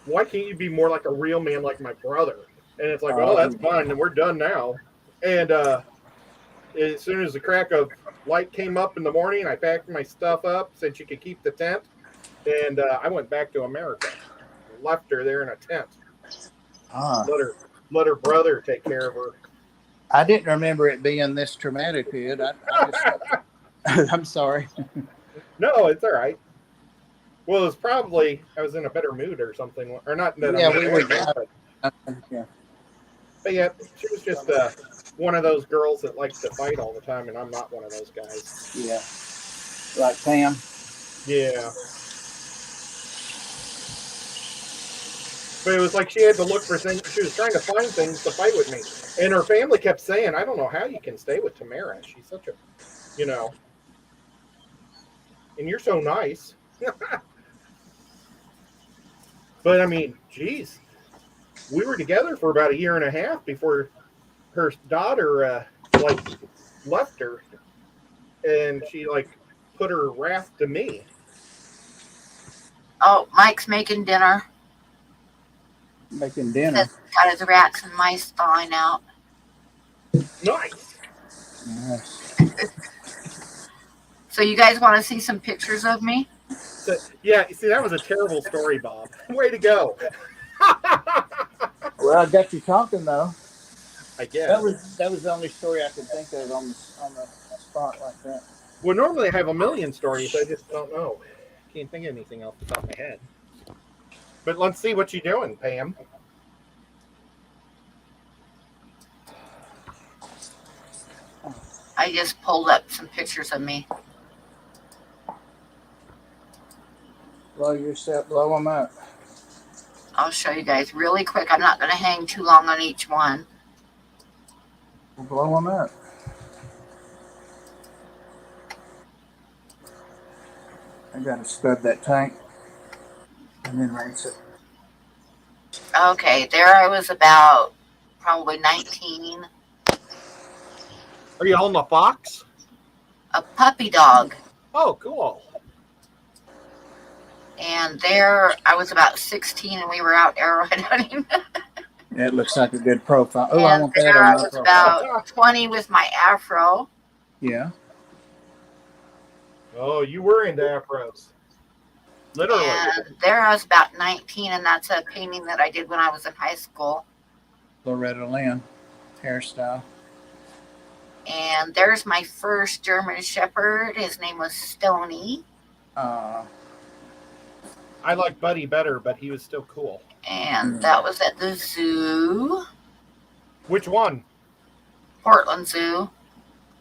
why can't you be more like a real man like my brother? And it's like, oh, that's fine, and we're done now. And as soon as the crack of light came up in the morning, I packed my stuff up, said she could keep the tent, and I went back to America. Left her there in a tent. Let her brother take care of her. I didn't remember it being this traumatic, Ed. I'm sorry. No, it's all right. Well, it was probably I was in a better mood or something, or not. That Yeah, I'm we were. yeah. But yeah, she was just one of those girls that likes to fight all the time, and I'm not one of those guys. Yeah, like Pam. Yeah. But it was like she had to look for things. She was trying to find things to fight with me, and her family kept saying, "I don't know how you can stay with Tamara. She's such a, and you're so nice." But I mean, geez, we were together for about a year and a half before her daughter left her, and she put her wrath to me. Oh, Mike's making dinner. Making dinner. Got his rats and mice thawing out. Nice. So you guys want to see some pictures of me? So, yeah, see, that was a terrible story, Bob. Way to go. Well, I got you talking though. I guess that was the only story I could think of on the spot like that. Well, normally I have a million stories. I just don't know. Can't think of anything off the top of my head. But let's see what you're doing, Pam. I just pulled up some pictures of me. Blow them up. I'll show you guys really quick. I'm not going to hang too long on each one. Blow them up. I got to scrub that tank and then rinse it. Okay, there I was about probably 19. Are you holding a fox? A puppy dog. Oh, cool. And there I was about 16 and we were out arrowhead hunting. It looks like a good profile. Oh, and I want that there on I my was profile. about 20 with my afro. Yeah. Oh, you were into afros. Literally. And there I was about 19, and that's a painting that I did when I was in high school. Loretta Lynn hairstyle. And there's my first German Shepherd. His name was Stony. I like Buddy better, but he was still cool. And that was at the zoo. Which one? Portland Zoo.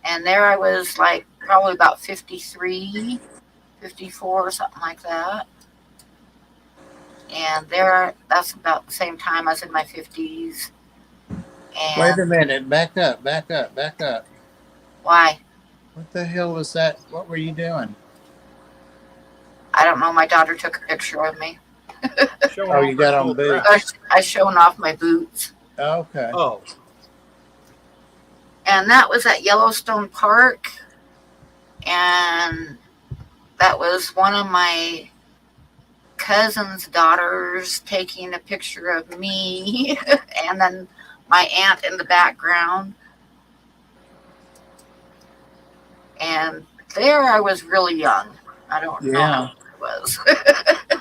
And there I was probably about 53, 54, something like that. And that's about the same time I was in my 50s. And wait a minute. Back up. why? What the hell was that? What were you doing? I don't know. My daughter took a picture of me. Oh, you got on boots. I showing off my boots. Okay. Oh. And that was at Yellowstone Park. And that was one of my cousin's daughters taking a picture of me. And then my aunt in the background. And there I was really young. I don't know how old I was.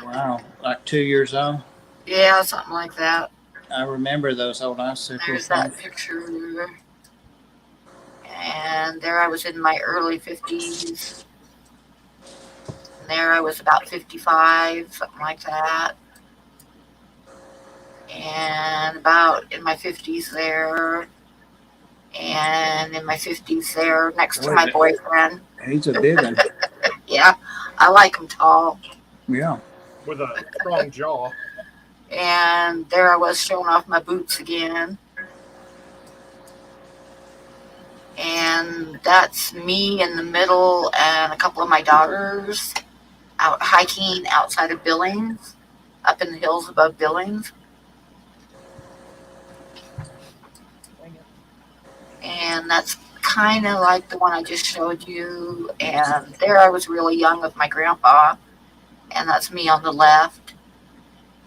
Wow. Like 2 years old? Yeah, something like that. I remember those old icicles. There's that picture. And there I was in my early 50s. And there I was about 55, something like that. And about in my 50s there. And in my 50s there next to my boyfriend. He's a big one. Yeah, I like him tall. Yeah. With a strong jaw. And there I was showing off my boots again. And that's me in the middle and a couple of my daughters out hiking outside of Billings, up in the hills above Billings. And that's kind of like the one I just showed you. And there I was really young with my grandpa. And that's me on the left.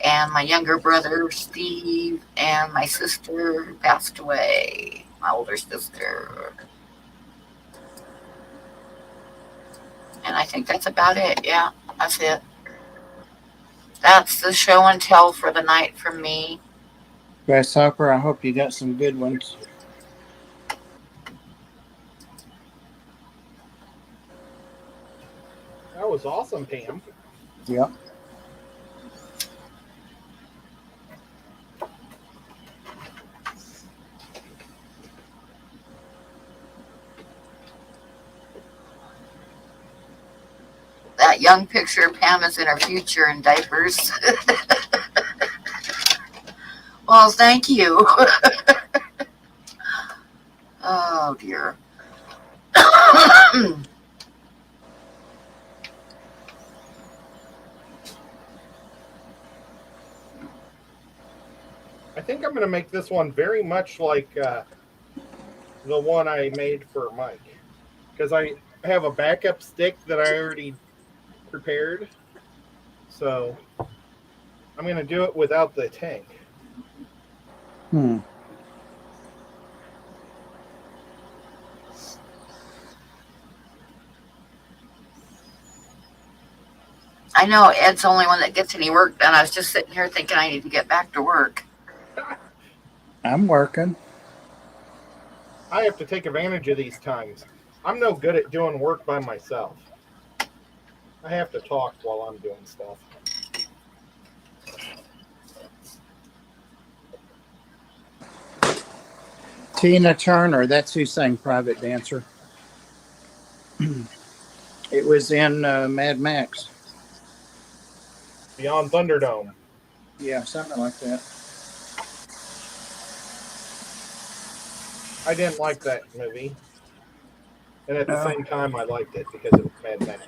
and my younger brother, Steve, and my sister who passed away, my older sister. And I think that's about it. Yeah, that's it. That's the show and tell for the night from me. Grasshopper, I hope you got some good ones. That was awesome, Pam. Yep. That young picture of Pam is in her future in diapers. Well, thank you. Oh, dear. I think I'm going to make this one very much like the one I made for Mike. Because I have a backup stick that I already prepared. So I'm going to do it without the tank. I know Ed's the only one that gets any work done. I was just sitting here thinking I need to get back to work. I'm working. I have to take advantage of these times. I'm no good at doing work by myself. I have to talk while I'm doing stuff. Tina Turner, that's who sang Private Dancer. It was in Mad Max. Beyond Thunderdome. Yeah, something like that. I didn't like that movie. And at the same time, I liked it because it was Mad Max.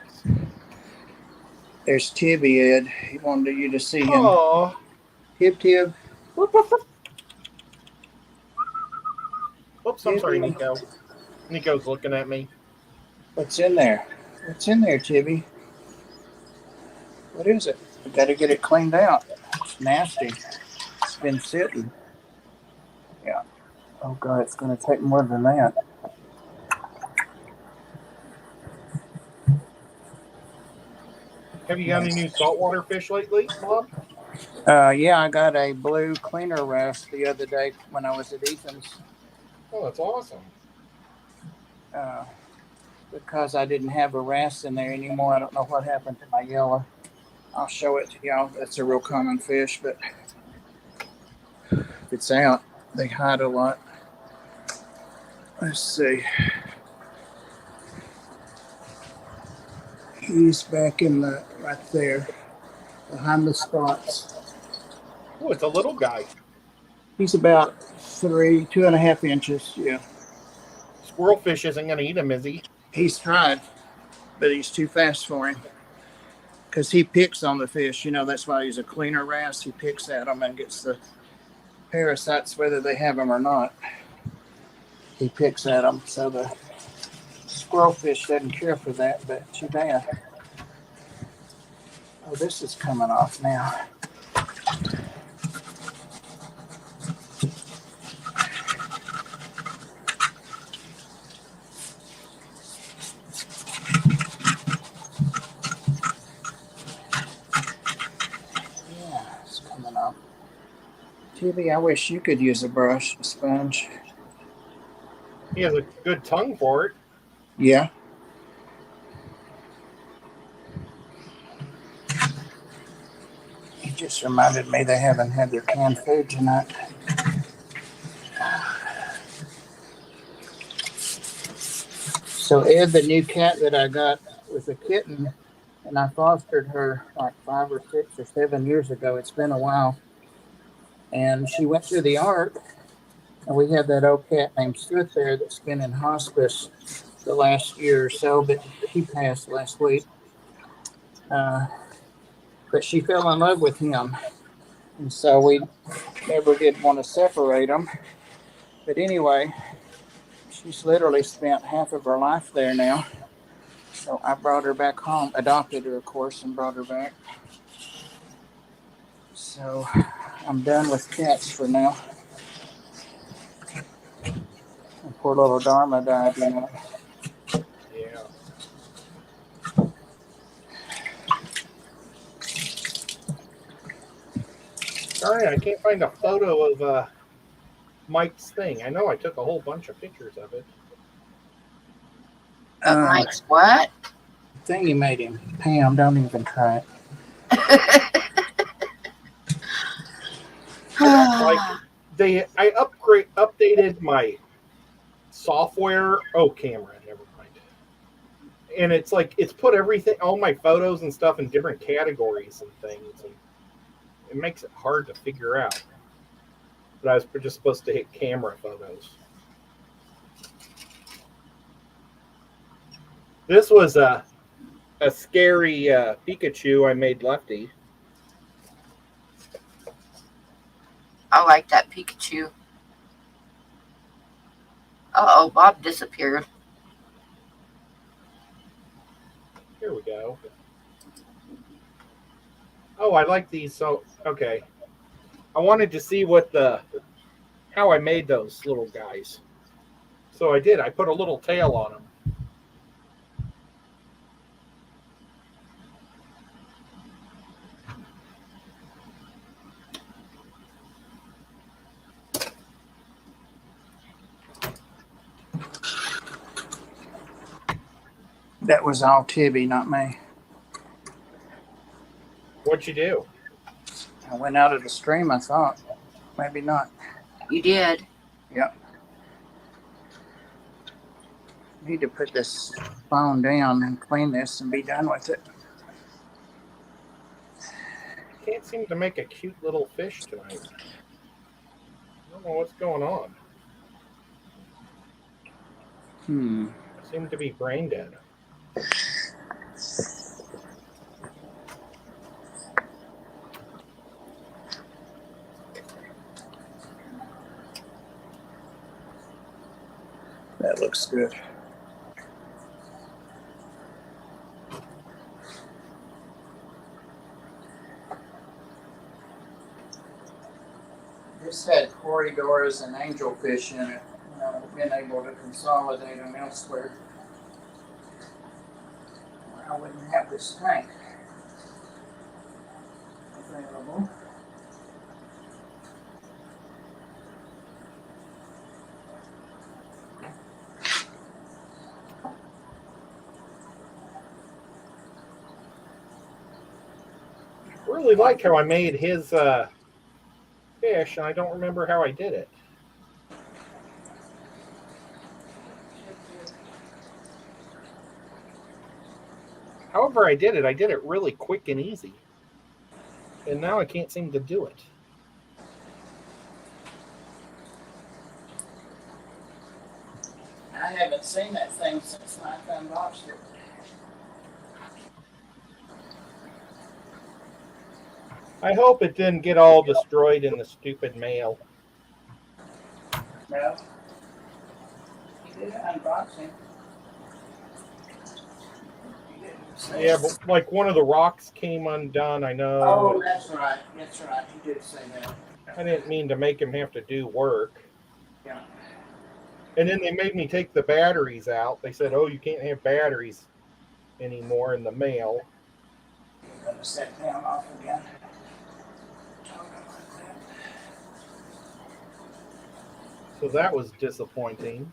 There's Tibby, Ed. He wanted you to see him. Aww. Tib. Oops, I'm sorry, Nico. Nico's looking at me. What's in there? What's in there, Tibby? What is it? We got to get it cleaned out. It's nasty. It's been sitting. Yeah. Oh, God, it's going to take more than that. Have you got any new saltwater fish lately, Bob? Yeah, I got a blue cleaner wrasse the other day when I was at Ethan's. Oh, that's awesome. Because I didn't have a wrasse in there anymore. I don't know what happened to my yellow. I'll show it to y'all. That's a real common fish, but if it's out, they hide a lot. Let's see. He's back in the right there, behind the spots. Oh, it's a little guy. He's about 2.5 inches. Yeah. Squirrel fish isn't going to eat him, is he? He's tried, but he's too fast for him. Because he picks on the fish. You know, that's why he's a cleaner wrasse. He picks at them and gets the parasites, whether they have them or not. He picks at them. So the squirrel fish doesn't care for that, but too bad. Oh, this is coming off now. Tibby, I wish you could use a brush, a sponge. He has a good tongue for it. Yeah. He just reminded me they haven't had their canned food tonight. So Ed, the new cat that I got, was a kitten, and I fostered her like 5 or 6 or 7 years ago. It's been a while. And she went through the ark, and we have that old cat named Stuart there that's been in hospice the last year or so, but he passed last week. But she fell in love with him, and so we never did want to separate them. But anyway, she's literally spent half of her life there now. So I brought her back home, adopted her, of course, and brought her back. So I'm done with cats for now. And poor little Dharma died, you know. Yeah. Sorry, I can't find a photo of Mike's thing. I know I took a whole bunch of pictures of it. Of Mike's what? Thing you made him. Pam, don't even try it. Like I updated my software. Oh, camera, never mind. And it's like it's put everything, all my photos and stuff, in different categories and things, and it makes it hard to figure out. But I was just supposed to hit camera photos. This was a scary Pikachu I made Lefty. I like that Pikachu. Uh-oh, Bob disappeared. Here we go. Oh, I like these. So, okay. I wanted to see how I made those little guys. So I did. I put a little tail on them. That was all Tibby, not me. What'd you do? I went out of the stream, I thought. Maybe not. You did. Yep. Need to put this phone down and clean this and be done with it. Can't seem to make a cute little fish tonight. I don't know what's going on. I seem to be brain dead. That looks good. This had corridors and angelfish in it. I've been able to consolidate them elsewhere. Or I wouldn't have this tank available. I really like how I made his fish, and I don't remember how I did it. However I did it really quick and easy. And now I can't seem to do it. I haven't seen that thing since I unboxed it. I hope it didn't get all destroyed in the stupid mail. No. You did an unboxing. Yeah, but like one of the rocks came undone, I know. Oh, that's right. That's right. You did say that. I didn't mean to make him have to do work. Yeah. And then they made me take the batteries out. They said, oh, you can't have batteries anymore in the mail. You're going to set down off again. So that was disappointing.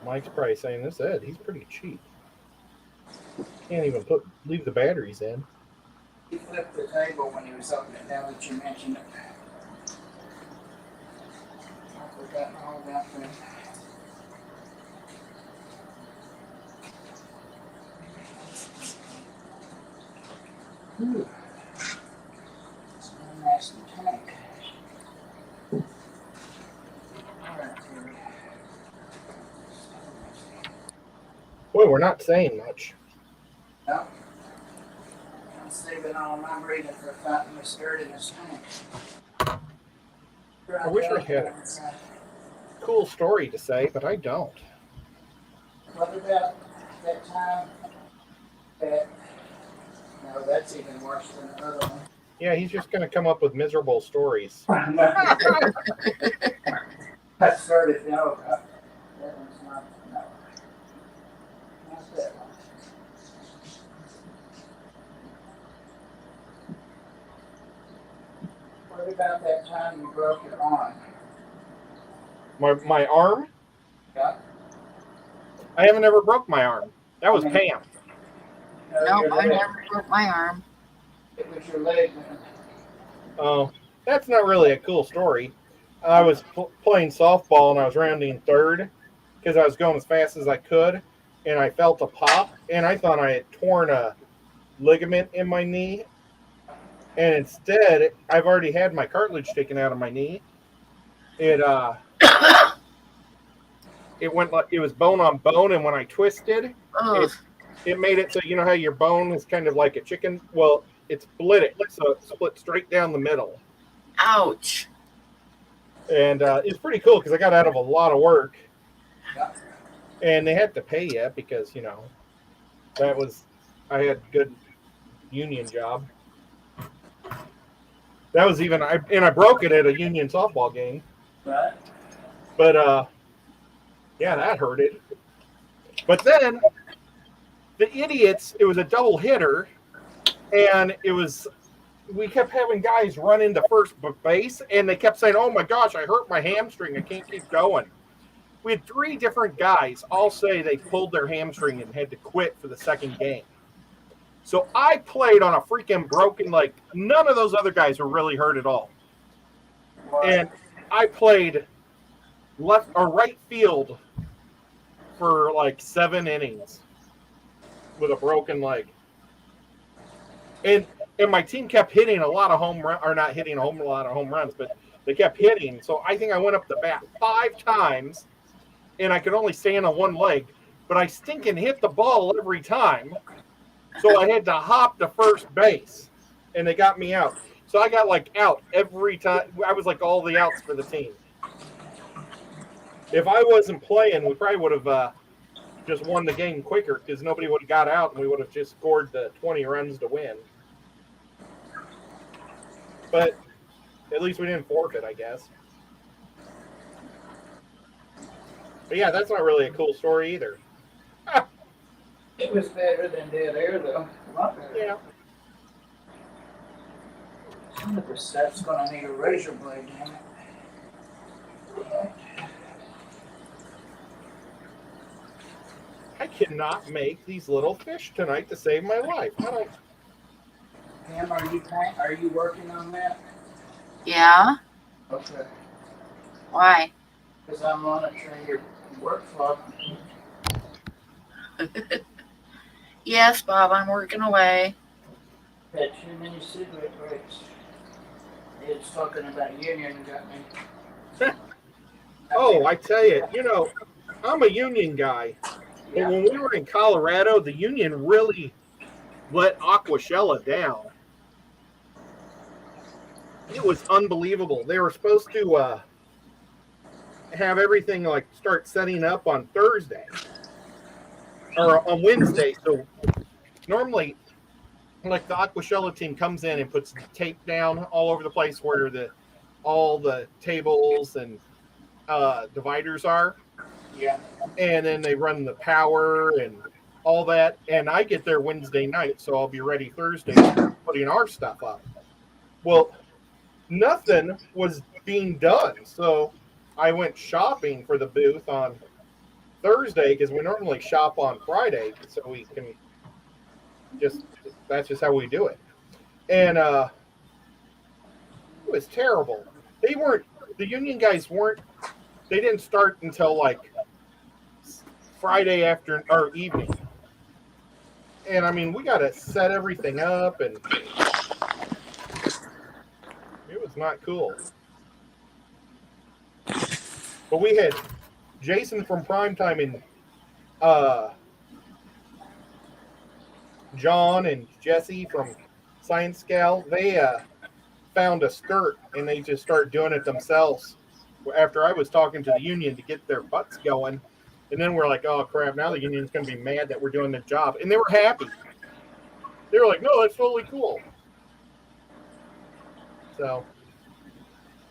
Mike's probably saying this Ed, he's pretty cheap. Can't even leave the batteries in. He flipped the table when he was opening it now that you mentioned it. I've forgotten all about that. Ooh. It's a nasty tank. Alright, Terry. Boy, we're not saying much. No. I'm saving all my breathing for fighting this dirt in this tank. I wish I had a cool story to say, but I don't. What about that time that, no, that's even worse than the other one. Yeah, he's just going to come up with miserable stories. I started, no, that one's not, no. Not that one. What about that time you broke your arm? My arm? Yeah. I haven't ever broke my arm. That was I mean, Pam. No, your I leg. never broke my arm. It was your leg, man. Oh, that's not really a cool story. I was playing softball and I was rounding third because I was going as fast as I could, and I felt a pop, and I thought I had torn a ligament in my knee, and instead I've already had my cartilage taken out of my knee. It went like it was bone on bone, and when I twisted, Ugh. it made it so you know how your bone is kind of like a chicken. Well, it split it, so it split straight down the middle. Ouch. And it's pretty cool because I got out of a lot of work, Yeah. and they had to pay you because that was I had good union job. That was even I broke it at a union softball game, Right. but yeah, that hurted. But then the idiots, it was a double hitter, and we kept having guys run into first base, and they kept saying, "Oh my gosh, I hurt my hamstring. I can't keep going." We had 3 different guys all say they pulled their hamstring and had to quit for the second game. So I played on a freaking broken leg. None of those other guys were really hurt at all. And I played left or right field for like 7 innings with a broken leg. And my team kept hitting a lot of home run, or not hitting a lot of home runs, but they kept hitting. So I think I went up the bat 5 times, and I could only stand on one leg, but I stinking hit the ball every time. So I had to hop to first base, and they got me out. So I got like out every time. I was like all the outs for the team. If I wasn't playing, we probably would have just won the game quicker because nobody would have got out, and we would have just scored the 20 runs to win. But at least we didn't forfeit, I guess. But yeah, that's not really a cool story either. It was better than dead air, though. A lot better. Yeah. Some of this stuff's gonna need a razor blade, damn it. I cannot make these little fish tonight to save my life. I don't. Pam, are you working on that? Yeah? Okay. Why? Because I'm monitoring your workflow. Yes, Bob, I'm working away. Had too many cigarette breaks. It's talking about union got me. Oh, I tell you, I'm a union guy. But when we were in Colorado, the union really let Aquashella down. It was unbelievable. They were supposed to have everything like start setting up on Thursday or on Wednesday. So normally, like the Aquashella team comes in and puts tape down all over the place where all the tables and dividers are. Yeah. And then they run the power and all that. And I get there Wednesday night, so I'll be ready Thursday putting our stuff up. Well, nothing was being done. So I went shopping for the booth on Thursday because we normally shop on Friday. So we can that's just how we do it. And it was terrible. The union guys they didn't start until like Friday afternoon or evening. And I mean, we got to set everything up, and it was not cool. But we had Jason from Primetime and John and Jesse from Science Gal. found a skirt and they just started doing it themselves after I was talking to the union to get their butts going. And then we're like, oh crap, now the union's going to be mad that we're doing the job. And they were happy. They were like, no, that's totally cool. So,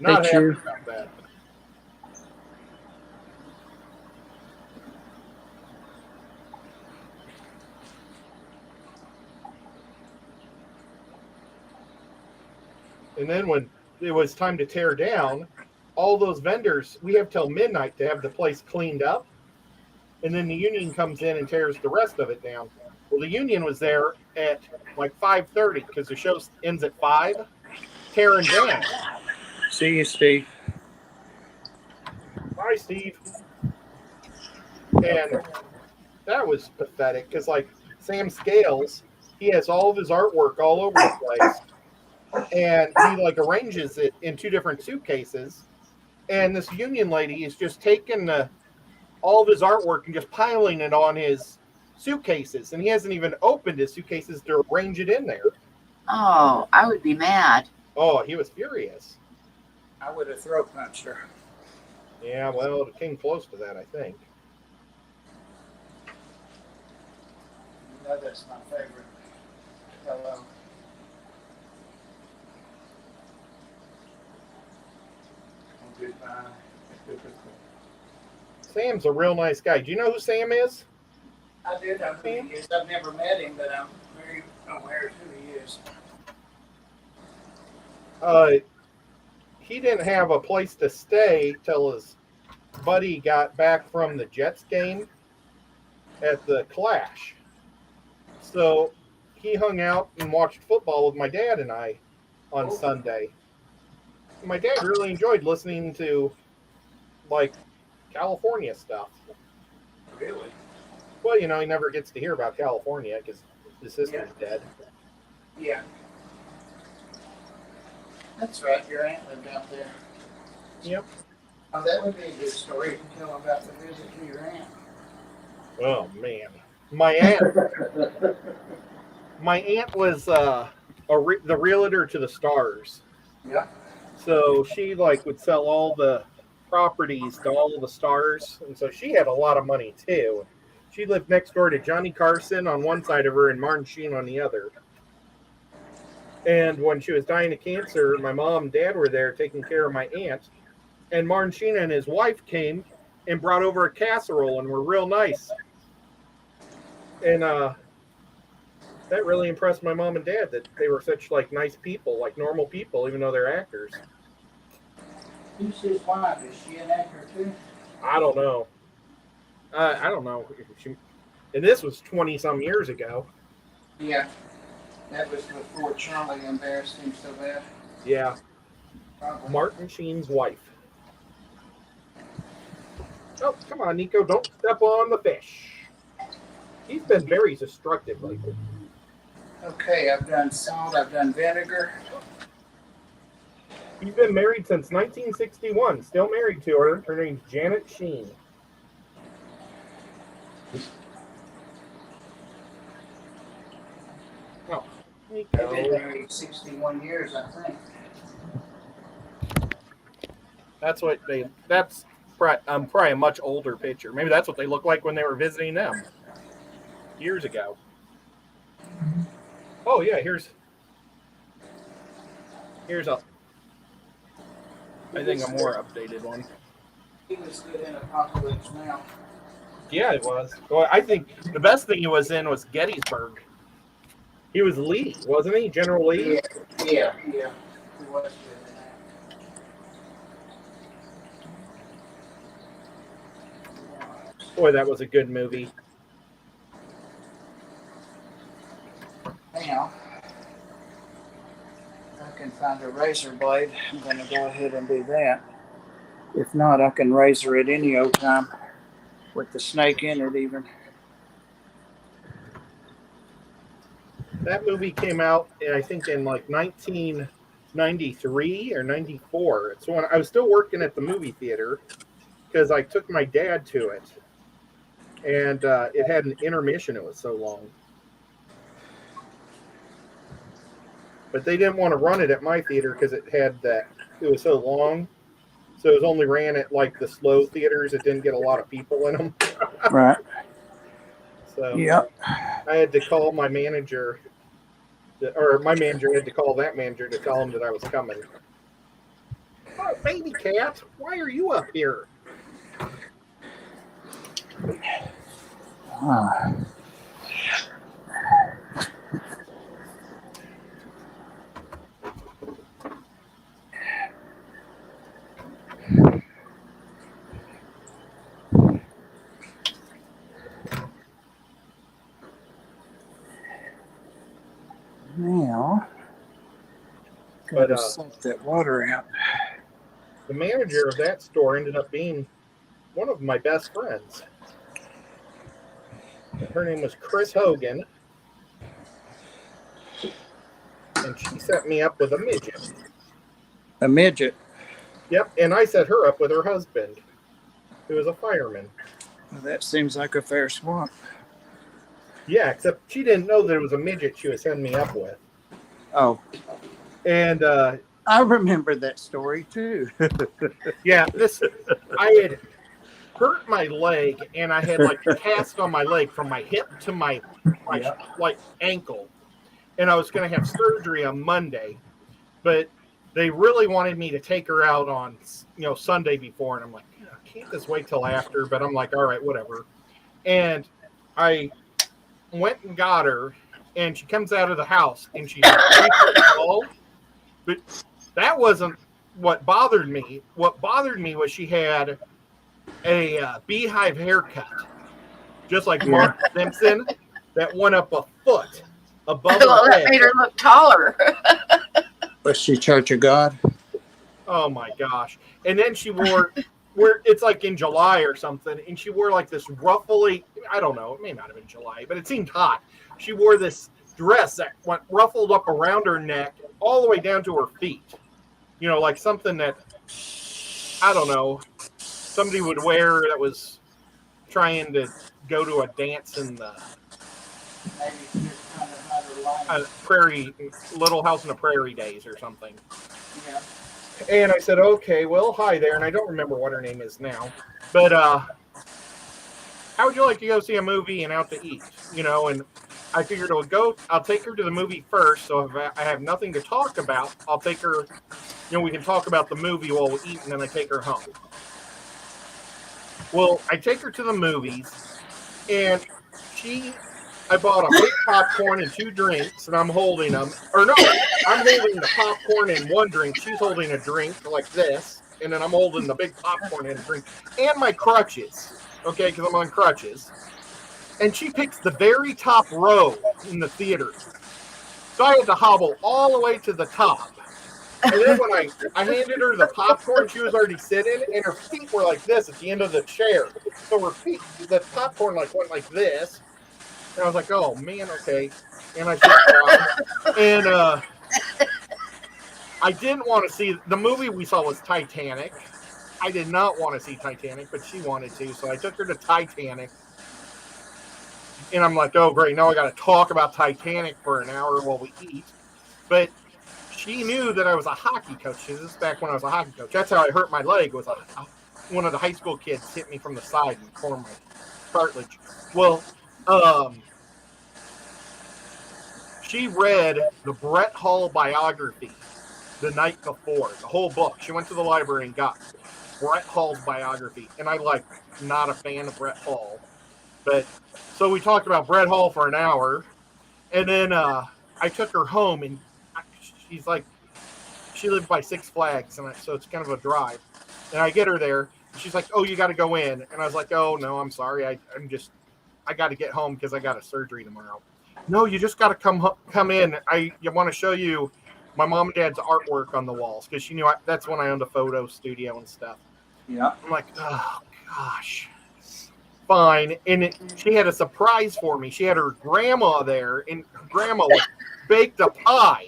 not happy about that. And then when it was time to tear down, all those vendors, we have till midnight to have the place cleaned up. And then the union comes in and tears the rest of it down. Well, the union was there at like 5:30 because the show ends at 5, tearing down. See you, Steve. Bye, Steve. And that was pathetic because, like, Sam Scales, he has all of his artwork all over the place. And he, like, arranges it in 2 different suitcases. And this union lady is just taking all of his artwork and just piling it on his suitcases. And he hasn't even opened his suitcases to arrange it in there. Oh, I would be mad. Oh, he was furious. I would have throat punched her. Yeah, well, it came close to that, I think. No, that's my favorite. Hello. Goodbye. Sam's a real nice guy. Do you know who Sam is? I did. I've never met him, but I'm very aware of who he is. He didn't have a place to stay till his buddy got back from the Jets game at the Clash. So he hung out and watched football with my dad and I on Sunday. My dad really enjoyed listening to, like, California stuff. Really? Well, you know, he never gets to hear about California because his sister's dead. Yeah. That's right. Your aunt lived out there. Yep. Oh, that would be a good story to tell about the visit to your aunt. Oh, man. My aunt was the realtor to the stars. Yeah. So she, like, would sell all the properties to all of the stars. And so she had a lot of money, too. She lived next door to Johnny Carson on one side of her and Martin Sheen on the other. And when she was dying of cancer, my mom and dad were there taking care of my aunt. And Martin Sheen and his wife came and brought over a casserole and were real nice. And that really impressed my mom and dad that they were such, like, nice people, like normal people, even though they're actors. Who's his wife? Is she an actor too? I don't know. I don't know. And this was 20-some years ago. Yeah. That was before Charlie embarrassed him so bad. Yeah. Probably. Martin Sheen's wife. Oh, come on, Nico. Don't step on the fish. He's been very destructive lately. Okay, I've done salt, I've done vinegar. He's been married since 1961. Still married to her. Her name's Janet Sheen. Oh, They've been Nico. married 61 years, I think. That's probably a much older picture. Maybe that's what they looked like when they were visiting them years ago. Oh yeah, here's I think a more updated one. He was good in Apocalypse Now. Yeah, it was. Well, I think the best thing he was in was Gettysburg. He was Lee, wasn't he? General Lee? Yeah. He was good in that. Boy, that was a good movie. Now, if I can find a razor blade, I'm going to go ahead and do that. If not, I can razor it any old time with the snake in it even. That movie came out, I think, in like 1993 or 94. So when I was still working at the movie theater because I took my dad to it. And it had an intermission. It was so long. but they didn't want to run it at my theater because it was so long. So it was only ran at like the slow theaters. It didn't get a lot of people in them. Right. So Yep. I had to call my manager, or my manager had to call that manager to tell him that I was coming. Oh, baby cat, why are you up here? Now, gotta suck that water out. The manager of that store ended up being one of my best friends. Her name was Chris Hogan, and she set me up with a midget. A midget? Yep, and I set her up with her husband, who was a fireman. Well, that seems like a fair swap. Yeah, except she didn't know that it was a midget she was setting me up with. Oh. And I remember that story too. yeah, I had hurt my leg, and I had like a cast on my leg from my hip to my like ankle, and I was going to have surgery on Monday, but they really wanted me to take her out on Sunday before, and I'm like, can't this wait till after? But I'm like, all right, whatever. And I went and got her, and she comes out of the house, and she's 3 foot tall. But that wasn't what bothered me. What bothered me was she had a beehive haircut, just like Mark Simpson, that went up a foot above her head. That made her look taller. Was she Church of God? Oh my gosh! And then she wore it's like in July or something, and she wore like this ruffly. I don't know. It may not have been July, but it seemed hot. She wore this dress that went ruffled up around her neck all the way down to her feet. Like something that, I don't know, somebody would wear that was trying to go to a dance in the Little House on the Prairie days or something. Yeah. And I said, okay, well, hi there. And I don't remember what her name is now. But how would you like to go see a movie and out to eat? And I figured I'll take her to the movie first. So if I have nothing to talk about, I'll take her, we can talk about the movie while we eat, and then I take her home. Well, I take her to the movies, and I bought a big popcorn and 2 drinks, and I'm holding them. Or no, I'm holding the popcorn and 1 drink. She's holding a drink like this, and then I'm holding the big popcorn and a drink. And my crutches, okay, because I'm on crutches. And she picks the very top row in the theater. So I had to hobble all the way to the top. And then when I handed her the popcorn, she was already sitting, and her feet were like this at the end of the chair. So her feet, the popcorn went like this. And I was like, oh, man, okay. And I sit down. And I didn't want to see, the movie we saw was Titanic. I did not want to see Titanic, but she wanted to. So I took her to Titanic. And I'm like, oh, great. Now I got to talk about Titanic for an hour while we eat. But she knew that I was a hockey coach. This is back when I was a hockey coach. That's how I hurt my leg. Was one of the high school kids hit me from the side and tore my cartilage. Well, she read the Brett Hall biography the night before, the whole book. She went to the library and got Brett Hall's biography. And I'm not a fan of Brett Hall. But so we talked about Brett Hall for an hour. And then I took her home, and she's like, she lived by Six Flags, and so it's kind of a drive. And I get her there. She's like, oh, you got to go in. And I was like, oh, no, I'm sorry. I got to get home because I got a surgery tomorrow. No, you just got to come in. I want to show you my mom and dad's artwork on the walls, because she knew that's when I owned a photo studio and stuff. Yeah. I'm like, oh, gosh. Fine. And she had a surprise for me. She had her grandma there, and her grandma baked a pie.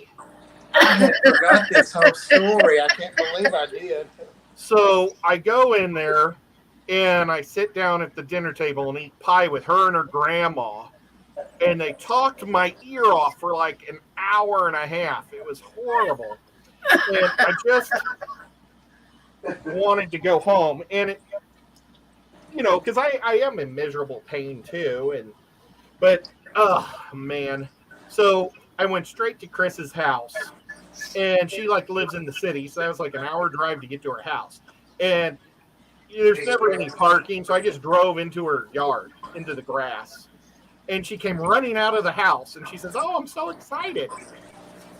I forgot this whole story. I can't believe I did. So I go in there, and I sit down at the dinner table and eat pie with her and her grandma. and they talked my ear off for like an hour and a half. It was horrible. And I just wanted to go home. And, because I am in miserable pain too. But, oh, man. So I went straight to Chris's house. And she, like, lives in the city. So that was like an hour drive to get to her house. And there's never any parking. So I just drove into her yard, into the grass. And she came running out of the house. And she says, "Oh, I'm so excited."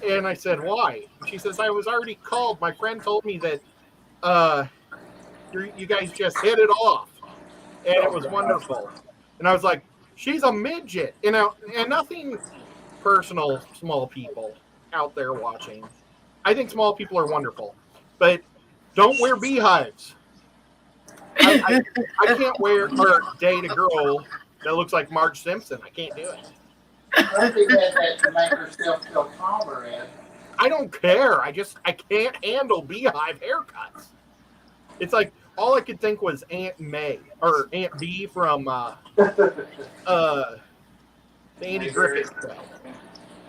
And I said, "Why?" And she says, "I was already called. My friend told me that you guys just hit it off. And it was wonderful." And I was like, "She's a midget." And nothing personal, small people out there watching. I think small people are wonderful. But don't wear beehives. I can't wear or date a girl that looks like Marge Simpson. I can't do it. Sophie had that to make herself feel taller, Ed. I don't care. I can't handle beehive haircuts. It's like all I could think was Aunt May or Aunt B from the Andy Griffith show.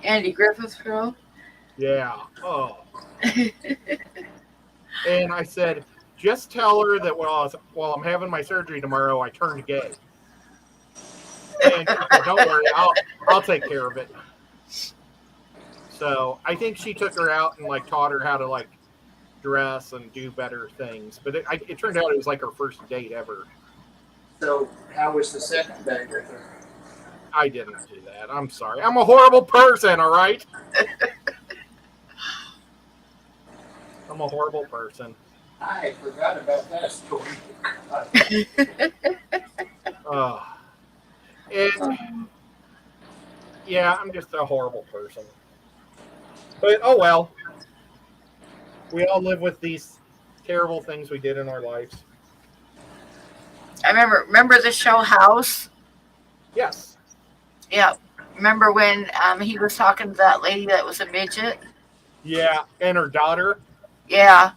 Andy Griffith Show. Yeah. Oh. And I said, "Just tell her that while I'm having my surgery tomorrow, I turned gay." And she said, "Don't worry, I'll take care of it." So I think she took her out and like taught her how to like dress and do better things. But it turned out it was like her first date ever. So, how was the second date with her? I didn't do that. I'm sorry. I'm a horrible person, all right? I'm a horrible person. I forgot about that story. And yeah, I'm just a horrible person. But oh well. We all live with these terrible things we did in our lives. I remember the show House? Yes. Yeah. Remember when he was talking to that lady that was a midget? Yeah, and her daughter. Yeah.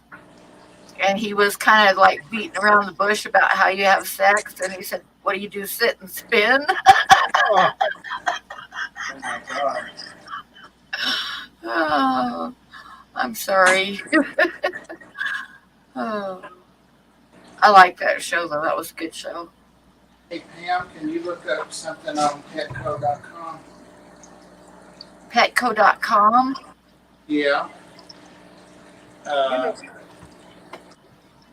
And he was kind of like beating around the bush about how you have sex. And he said, "What do you do, sit and spin?" Oh, Oh my God. Oh, I'm sorry. Oh, I like that show, though. That was a good show. Hey Pam, can you look up something on petco.com? Petco.com. Yeah.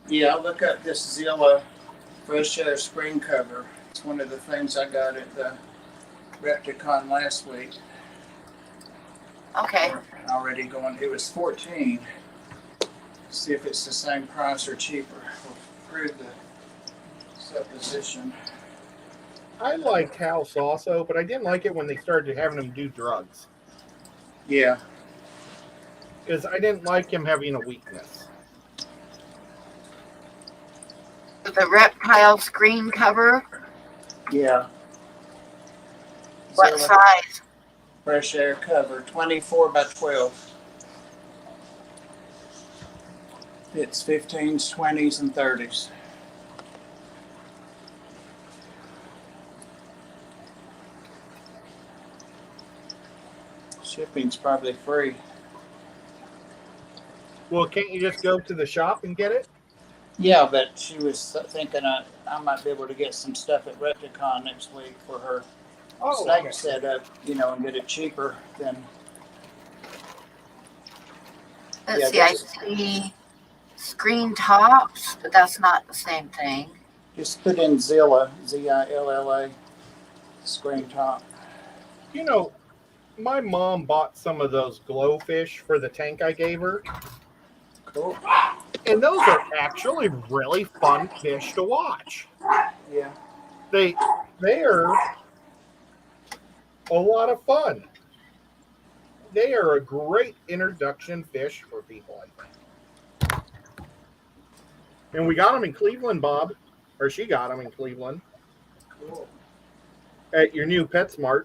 Yeah, look up this Zilla fresh air screen cover. It's one of the things I got at the Repticon last week. Okay. Already going, it was 14. See if it's the same price or cheaper. We'll prove the supposition. I liked House also, but I didn't like it when they started having him do drugs. Yeah. Because I didn't like him having a weakness. The reptile screen cover. Yeah. What Zilla size? fresh air cover, 24 by 12. It's 15s, 20s, and 30s. Shipping's probably free. Well, can't you just go to the shop and get it? Yeah, but she was thinking I might be able to get some stuff at Repticon next week for her site setup, and get it cheaper than. Let's see. I see screen tops, but that's not the same thing. Just put in Zilla, Zilla, screen top. My mom bought some of those glowfish for the tank I gave her. Cool. And those are actually really fun fish to watch. Yeah. They're a lot of fun. They are a great introduction fish for people, I think. And we got them in Cleveland, Bob. Or she got them in Cleveland. Cool. At your new PetSmart.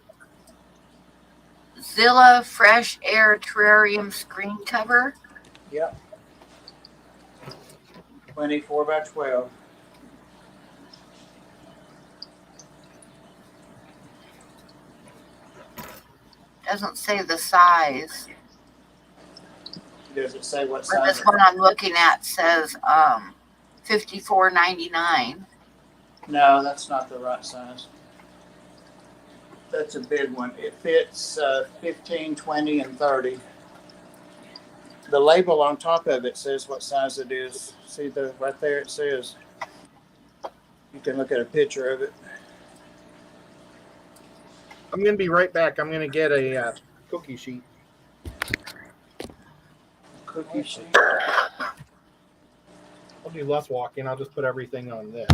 Zilla Fresh Air Terrarium screen cover. Yep. 24 by 12. Doesn't say the size. Does it say what But size? this one I'm looking at says $54.99. No, that's not the right size. That's a big one. It fits 15, 20, and 30. The label on top of it says what size it is. See the right there? It says. You can look at a picture of it. I'm going to be right back. I'm going to get a cookie sheet. Cookie sheet. I'll do less walking. I'll just put everything on this.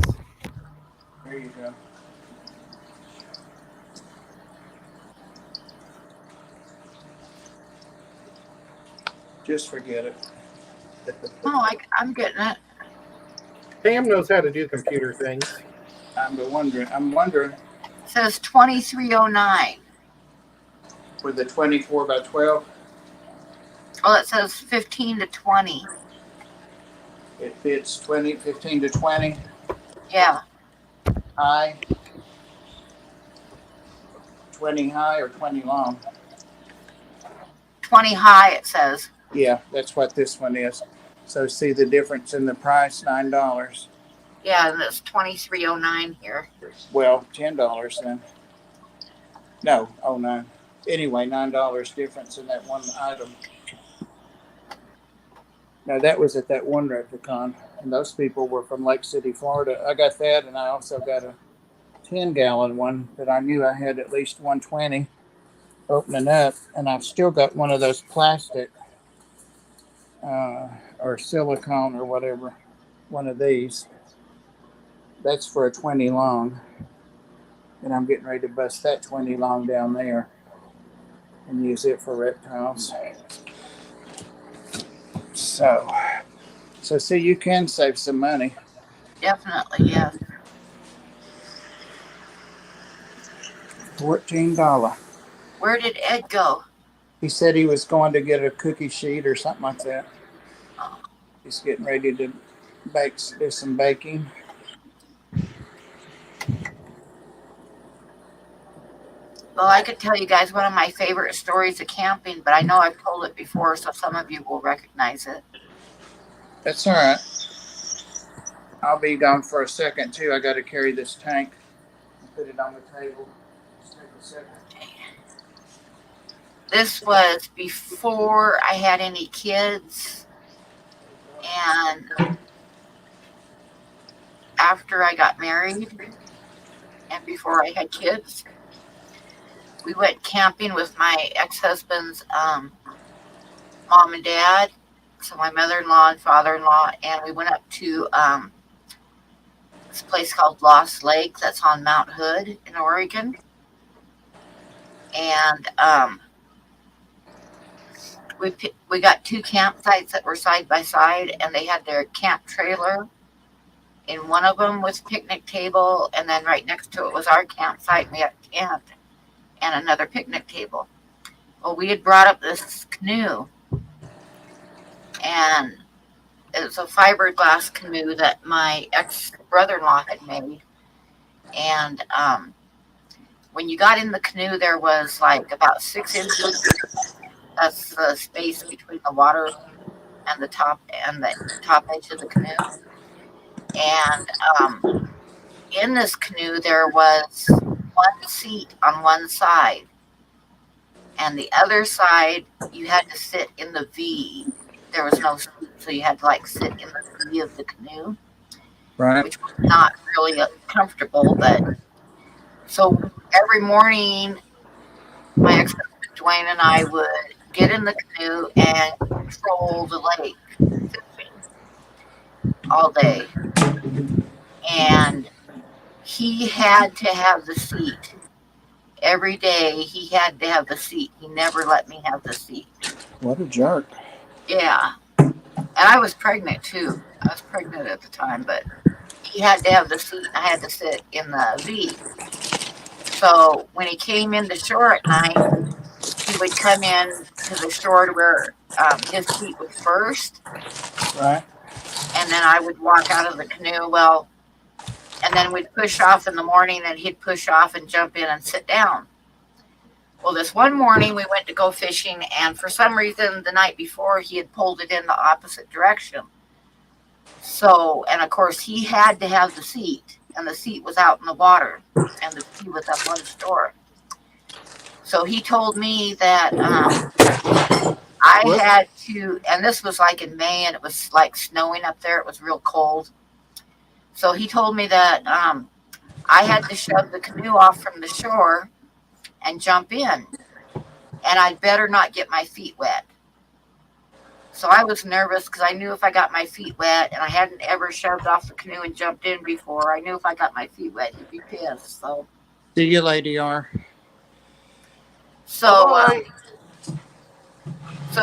There you go. Just forget it. Oh, I'm getting it. Pam knows how to do computer things. I'm wondering It says 2309. for the 24 by 12, Well, it says 15 to 20. it fits 15 to 20 Yeah, high, 20 high or 20 long. 20 high, it says. Yeah, that's what this one is. So see the difference in the price, $9. Yeah, and it's 2309 here. Well, $10 then. No, oh no. Anyway, $9 difference in that one item. Now that was at that one Replicon, and those people were from Lake City, Florida. I got that, and I also got a 10-gallon one that I knew I had at least 120 opening up, and I've still got one of those plastic or silicone or whatever, one of these. That's for a 20 long, and I'm getting ready to bust that 20 long down there and use it for reptiles. So see, you can save some money. Definitely, yes. $14. Where did Ed go? He said he was going to get a cookie sheet or something like that. Oh. He's getting ready to do some baking. Well, I could tell you guys one of my favorite stories of camping, but I know I've told it before, so some of you will recognize it. That's all right. I'll be gone for a second too. I got to carry this tank and put it on the table. Just take a second. This was before I had any kids, and after I got married, and before I had kids. We went camping with my ex-husband's mom and dad, so my mother-in-law and father-in-law, and we went up to this place called Lost Lake that's on Mount Hood in Oregon. And we got two campsites that were side by side, and they had their camp trailer in one of them with picnic table, and then right next to it was our campsite, and we had a tent and another picnic table. Well, we had brought up this canoe, and it was a fiberglass canoe that my ex-brother-in-law had made. And when you got in the canoe, there was like about 6 inches. That's the space between the water and the top edge of the canoe. And in this canoe, there was one seat on one side, and the other side you had to sit in the V. There was no seat, so you had to like sit in the V of the canoe, Right. which was not really comfortable. But so every morning, my ex-husband Dwayne and I would get in the canoe and patrol the lake fishing all day, and he had to have the seat. Every day he had to have the seat. He never let me have the seat. What a jerk. Yeah. And I was pregnant too. I was pregnant at the time, but he had to have the seat and I had to sit in the V. So when he came in the shore at night, he would come in to the shore to where his seat was first. Right. And then I would walk out of the canoe. Well, and then we'd push off in the morning, and he'd push off and jump in and sit down. Well, this one morning we went to go fishing, and for some reason the night before he had pulled it in the opposite direction. So, and of course he had to have the seat, and the seat was out in the water, and the seat was up on the shore. So he told me that I What? had to, and this was like in May, and it was like snowing up there. It was real cold. So he told me that I had to shove the canoe off from the shore and jump in, and I'd better not get my feet wet. So I was nervous because I knew if I got my feet wet, and I hadn't ever shoved off the canoe and jumped in before, I knew if I got my feet wet, he'd be pissed. See you, Lady R. So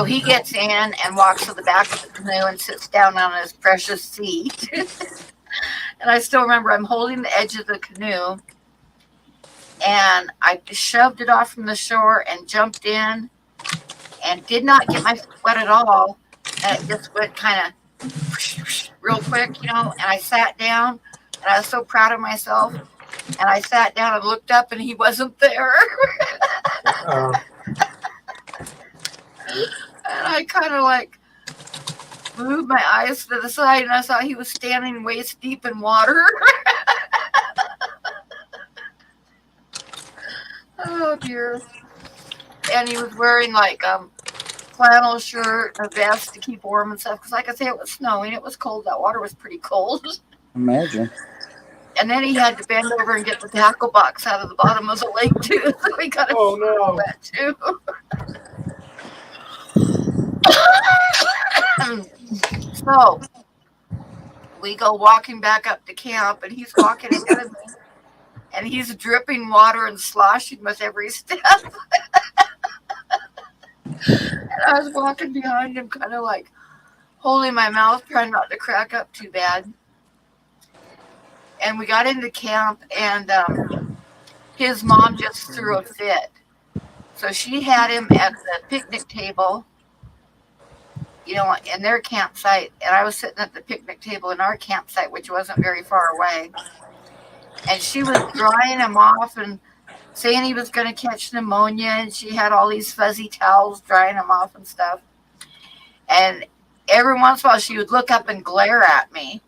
he gets in and walks to the back of the canoe and sits down on his precious seat. And I still remember I'm holding the edge of the canoe, and I shoved it off from the shore and jumped in and did not get my feet wet at all. And it just went kind of real quick, and I sat down, and I was so proud of myself. And I sat down and looked up, and he wasn't there. And I kind of like moved my eyes to the side, and I saw he was standing waist deep in water. Oh dear. And he was wearing like flannel shirt, a vest to keep warm and stuff. Because like I say, it was snowing. It was cold. That water was pretty cold. Imagine. And then he had to bend over and get the tackle box out of the bottom of the lake too. So he got wet too. So we go walking back up to camp, and he's walking ahead of me, and he's dripping water and sloshing with every step. And I was walking behind him, kind of like holding my mouth, trying not to crack up too bad. And we got into camp, and his mom just threw a fit. So she had him at the picnic table, in their campsite, and I was sitting at the picnic table in our campsite, which wasn't very far away. And she was drying him off and saying he was going to catch pneumonia, and she had all these fuzzy towels drying him off and stuff. And every once in a while, she would look up and glare at me,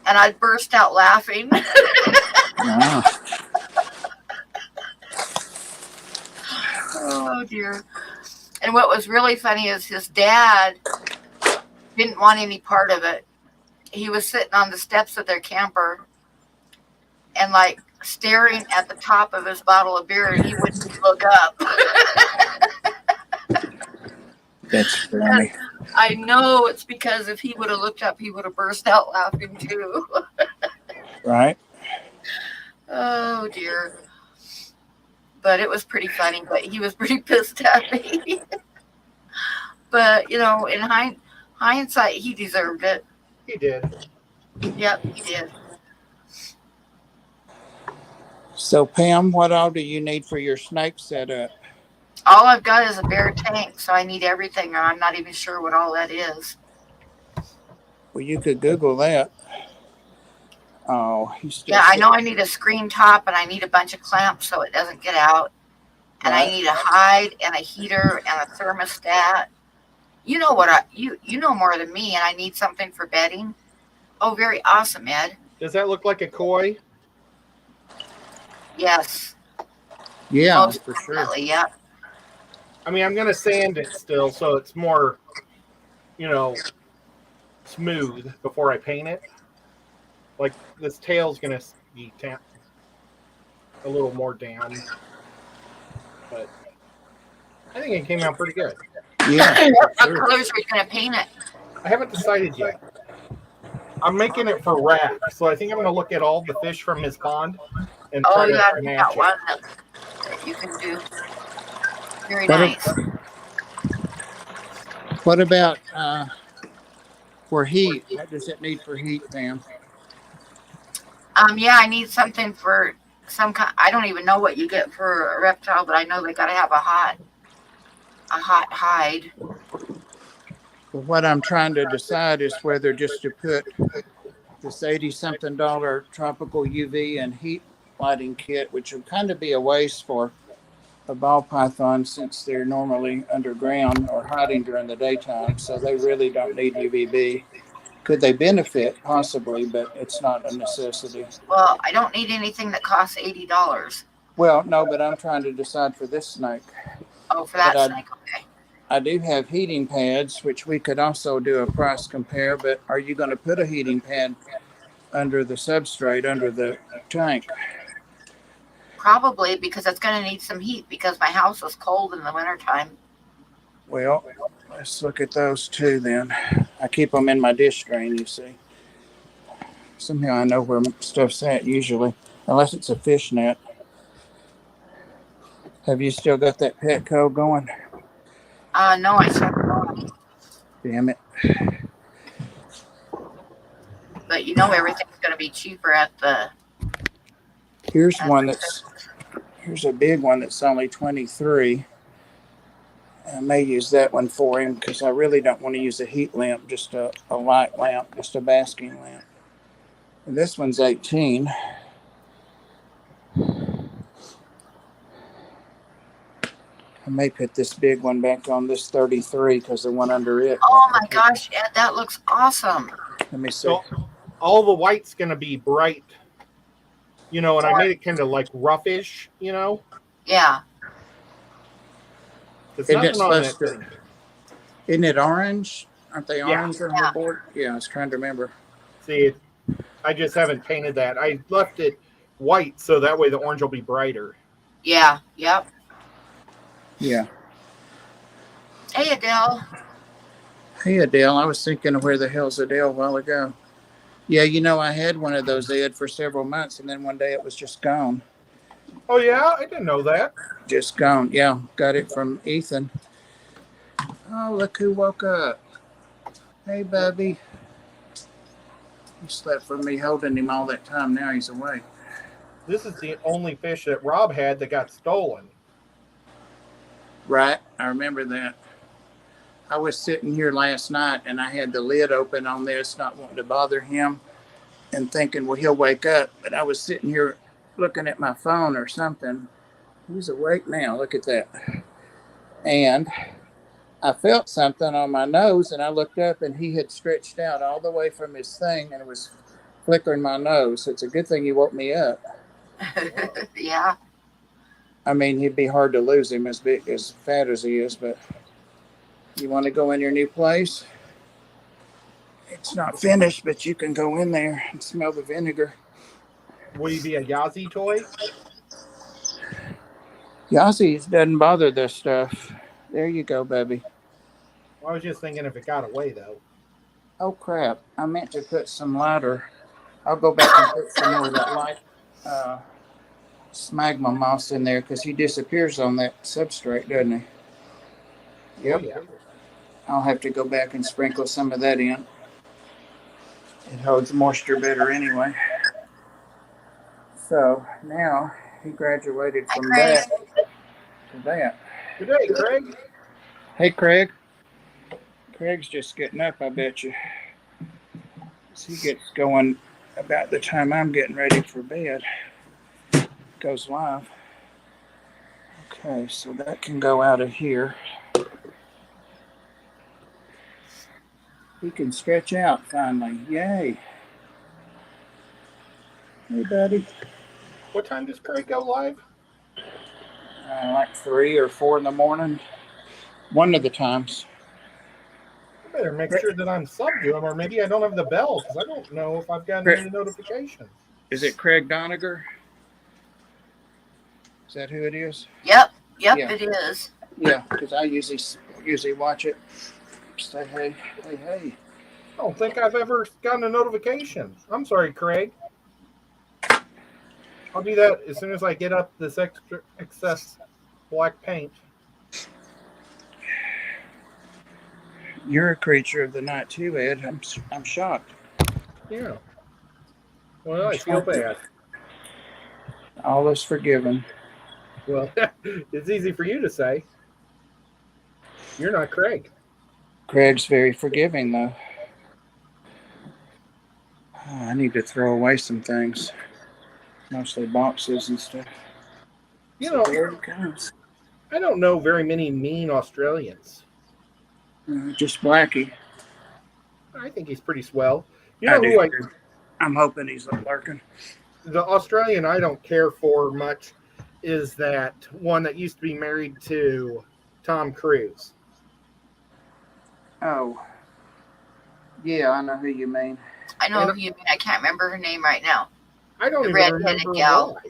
and I'd burst out laughing. Wow. Oh, dear. And what was really funny is his dad didn't want any part of it. He was sitting on the steps of their camper and like staring at the top of his bottle of beer, and he wouldn't look up. That's funny. I know it's because if he would have looked up, he would have burst out laughing too. Right? Oh, dear. But it was pretty funny, but he was pretty pissed at me. But, in hindsight, he deserved it. He did. Yep, he did. So, Pam, what all do you need for your snake setup? All I've got is a bare tank, so I need everything, and I'm not even sure what all that is. Well, you could Google that. Oh, yeah, I know I need a screen top, and I need a bunch of clamps so it doesn't get out. And right. I need a hide and a heater and a thermostat. You know what? You know more than me, and I need something for bedding. Oh, very awesome, Ed. Does that look like a koi? Yes. Yeah, most for sure. Yeah. I mean, I'm gonna sand it still, so it's more, smooth before I paint it. Like this tail's gonna be a little more down, but I think it came out pretty good. Yeah. What colors are you gonna paint it? I haven't decided yet. I'm making it for rack, so I think I'm gonna look at all the fish from his pond and try to match one it. that you can do. Very nice. What about for heat? What does it need for heat, Pam? Yeah, I need something for some kind. I don't even know what you get for a reptile, but I know they gotta have a hot hide. Well, what I'm trying to decide is whether just to put this $80-something tropical UV and heat lighting kit, which would kind of be a waste for a ball python since they're normally underground or hiding during the daytime, so they really don't need UVB. Could they benefit? Possibly, but it's not a necessity. Well, I don't need anything that costs $80. Well, no, but I'm trying to decide for this snake. Oh, for But that snake, okay. I do have heating pads, which we could also do a price compare, but are you going to put a heating pad under the substrate, under the tank? Probably because it's going to need some heat because my house is cold in the wintertime. Well, let's look at those two then. I keep them in my dish drain, you see. Somehow I know where stuff's at usually, unless it's a fish net. Have you still got that Petco going? No, I shut it off. Damn it. But you know everything's going to be cheaper at the... Here's a big one that's only 23. I may use that one for him because I really don't want to use a heat lamp, just a light lamp, just a basking lamp. And this one's 18. I may put this big one back on this 33 because the one under it. Oh my gosh, Ed, that looks awesome. Let me see. So all the white's going to be bright, and I made it kind of like roughish, Yeah. Isn't it orange? Aren't they orange on Yeah. the board? Yeah, I was trying to remember. See, I just haven't painted that. I left it white so that way the orange will be brighter. Yeah. Yep. Yeah. Hey, Adele. Hey, Adele. I was thinking of where the hell's Adele a while ago. Yeah, I had one of those, Ed, for several months, and then one day it was just gone. Oh, yeah? I didn't know that. Just gone. Yeah, got it from Ethan. Oh, look who woke up. Hey, Bubby. He slept for me holding him all that time. Now he's awake. This is the only fish that Rob had that got stolen. Right. I remember that. I was sitting here last night, and I had the lid open on this, not wanting to bother him, and thinking, well, he'll wake up. But I was sitting here looking at my phone or something. He's awake now. Look at that. And I felt something on my nose, and I looked up, and he had stretched out all the way from his thing, and it was flickering my nose. So it's a good thing he woke me up. Yeah. I mean, he'd be hard to lose him as fat as he is, but you want to go in your new place? It's not finished, but you can go in there and smell the vinegar. Will you be a Yazzie toy? Yazzie doesn't bother this stuff. There you go, baby. I was just thinking if it got away, though. Oh, crap. I meant to put some lighter. I'll go back and put some more of that light smegma moss in there because he disappears on that substrate, doesn't he? Yep. Oh, yeah. I'll have to go back and sprinkle some of that in. It holds moisture better anyway. So now he graduated from that to that. Good day, Craig. Hey, Craig. Craig's just getting up, I bet you. He gets going about the time I'm getting ready for bed. Goes live. Okay, so that can go out of here. He can stretch out finally. Yay. Hey, buddy. What time does Craig go live? Like 3 or 4 in the morning. One of the times. I better make sure that I'm subbed to him, or maybe I don't have the bell, because I don't know if I've gotten any notifications. Is it Craig Doniger? Is that who it is? Yep. Yeah. It is. Yeah, because I usually watch it. Say hey. I don't think I've ever gotten a notification. I'm sorry, Craig. I'll do that as soon as I get up this excess black paint. You're a creature of the night too, Ed. I'm shocked. Yeah. Well, I feel bad. All is forgiven. Well, it's easy for you to say. You're not Craig. Craig's very forgiving, though. Oh, I need to throw away some things. Mostly boxes and stuff. You know, here it comes. I don't know very many mean Australians. Just Blackie. I think he's pretty swell. You I know who do. I'm hoping he's lurking. the Australian I don't care for much is that one that used to be married to Tom Cruise. Oh, yeah, I know who you mean. I know who you mean. I can't remember her name right now. I don't The even red-headed remember gal. why.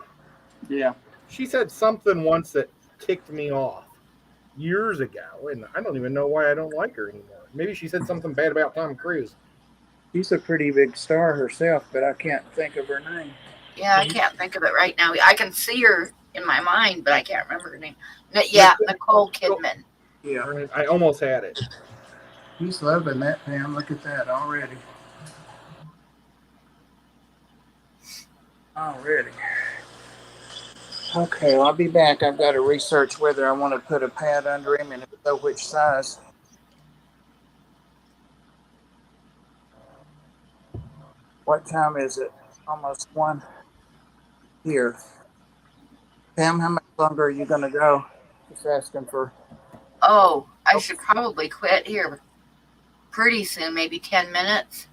Yeah. She said something once that ticked me off years ago, and I don't even know why I don't like her anymore. Maybe she said something bad about Tom Cruise. She's a pretty big star herself, but I can't think of her name. Yeah, I can't think of it right now. I can see her in my mind, but I can't remember her name. Yeah, Nicole Kidman. Yeah. All right, I almost had it. He's loving that, Pam. Look at that already. Already. Okay, I'll be back. I've got to research whether I want to put a pad under him and if so, which size. What time is it? Almost 1 here. Pam, how much longer are you going to go? Just asking for. Oh, I should probably quit here pretty soon, maybe 10 minutes.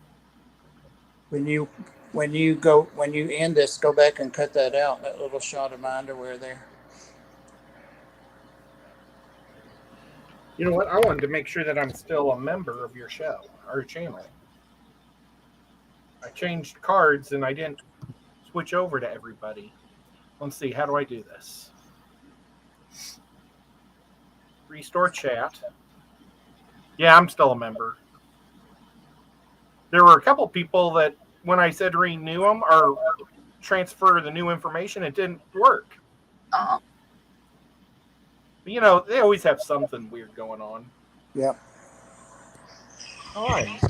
When you end this, go back and cut that out. That little shot of my underwear there. You know what? I wanted to make sure that I'm still a member of your show, our channel. I changed cards and I didn't switch over to everybody. Let's see, how do I do this? Restore chat. Yeah, I'm still a member. There were a couple people that when I said renew them or transfer the new information, it didn't work. Oh, You know, they always have something weird going on. Yep. Hi,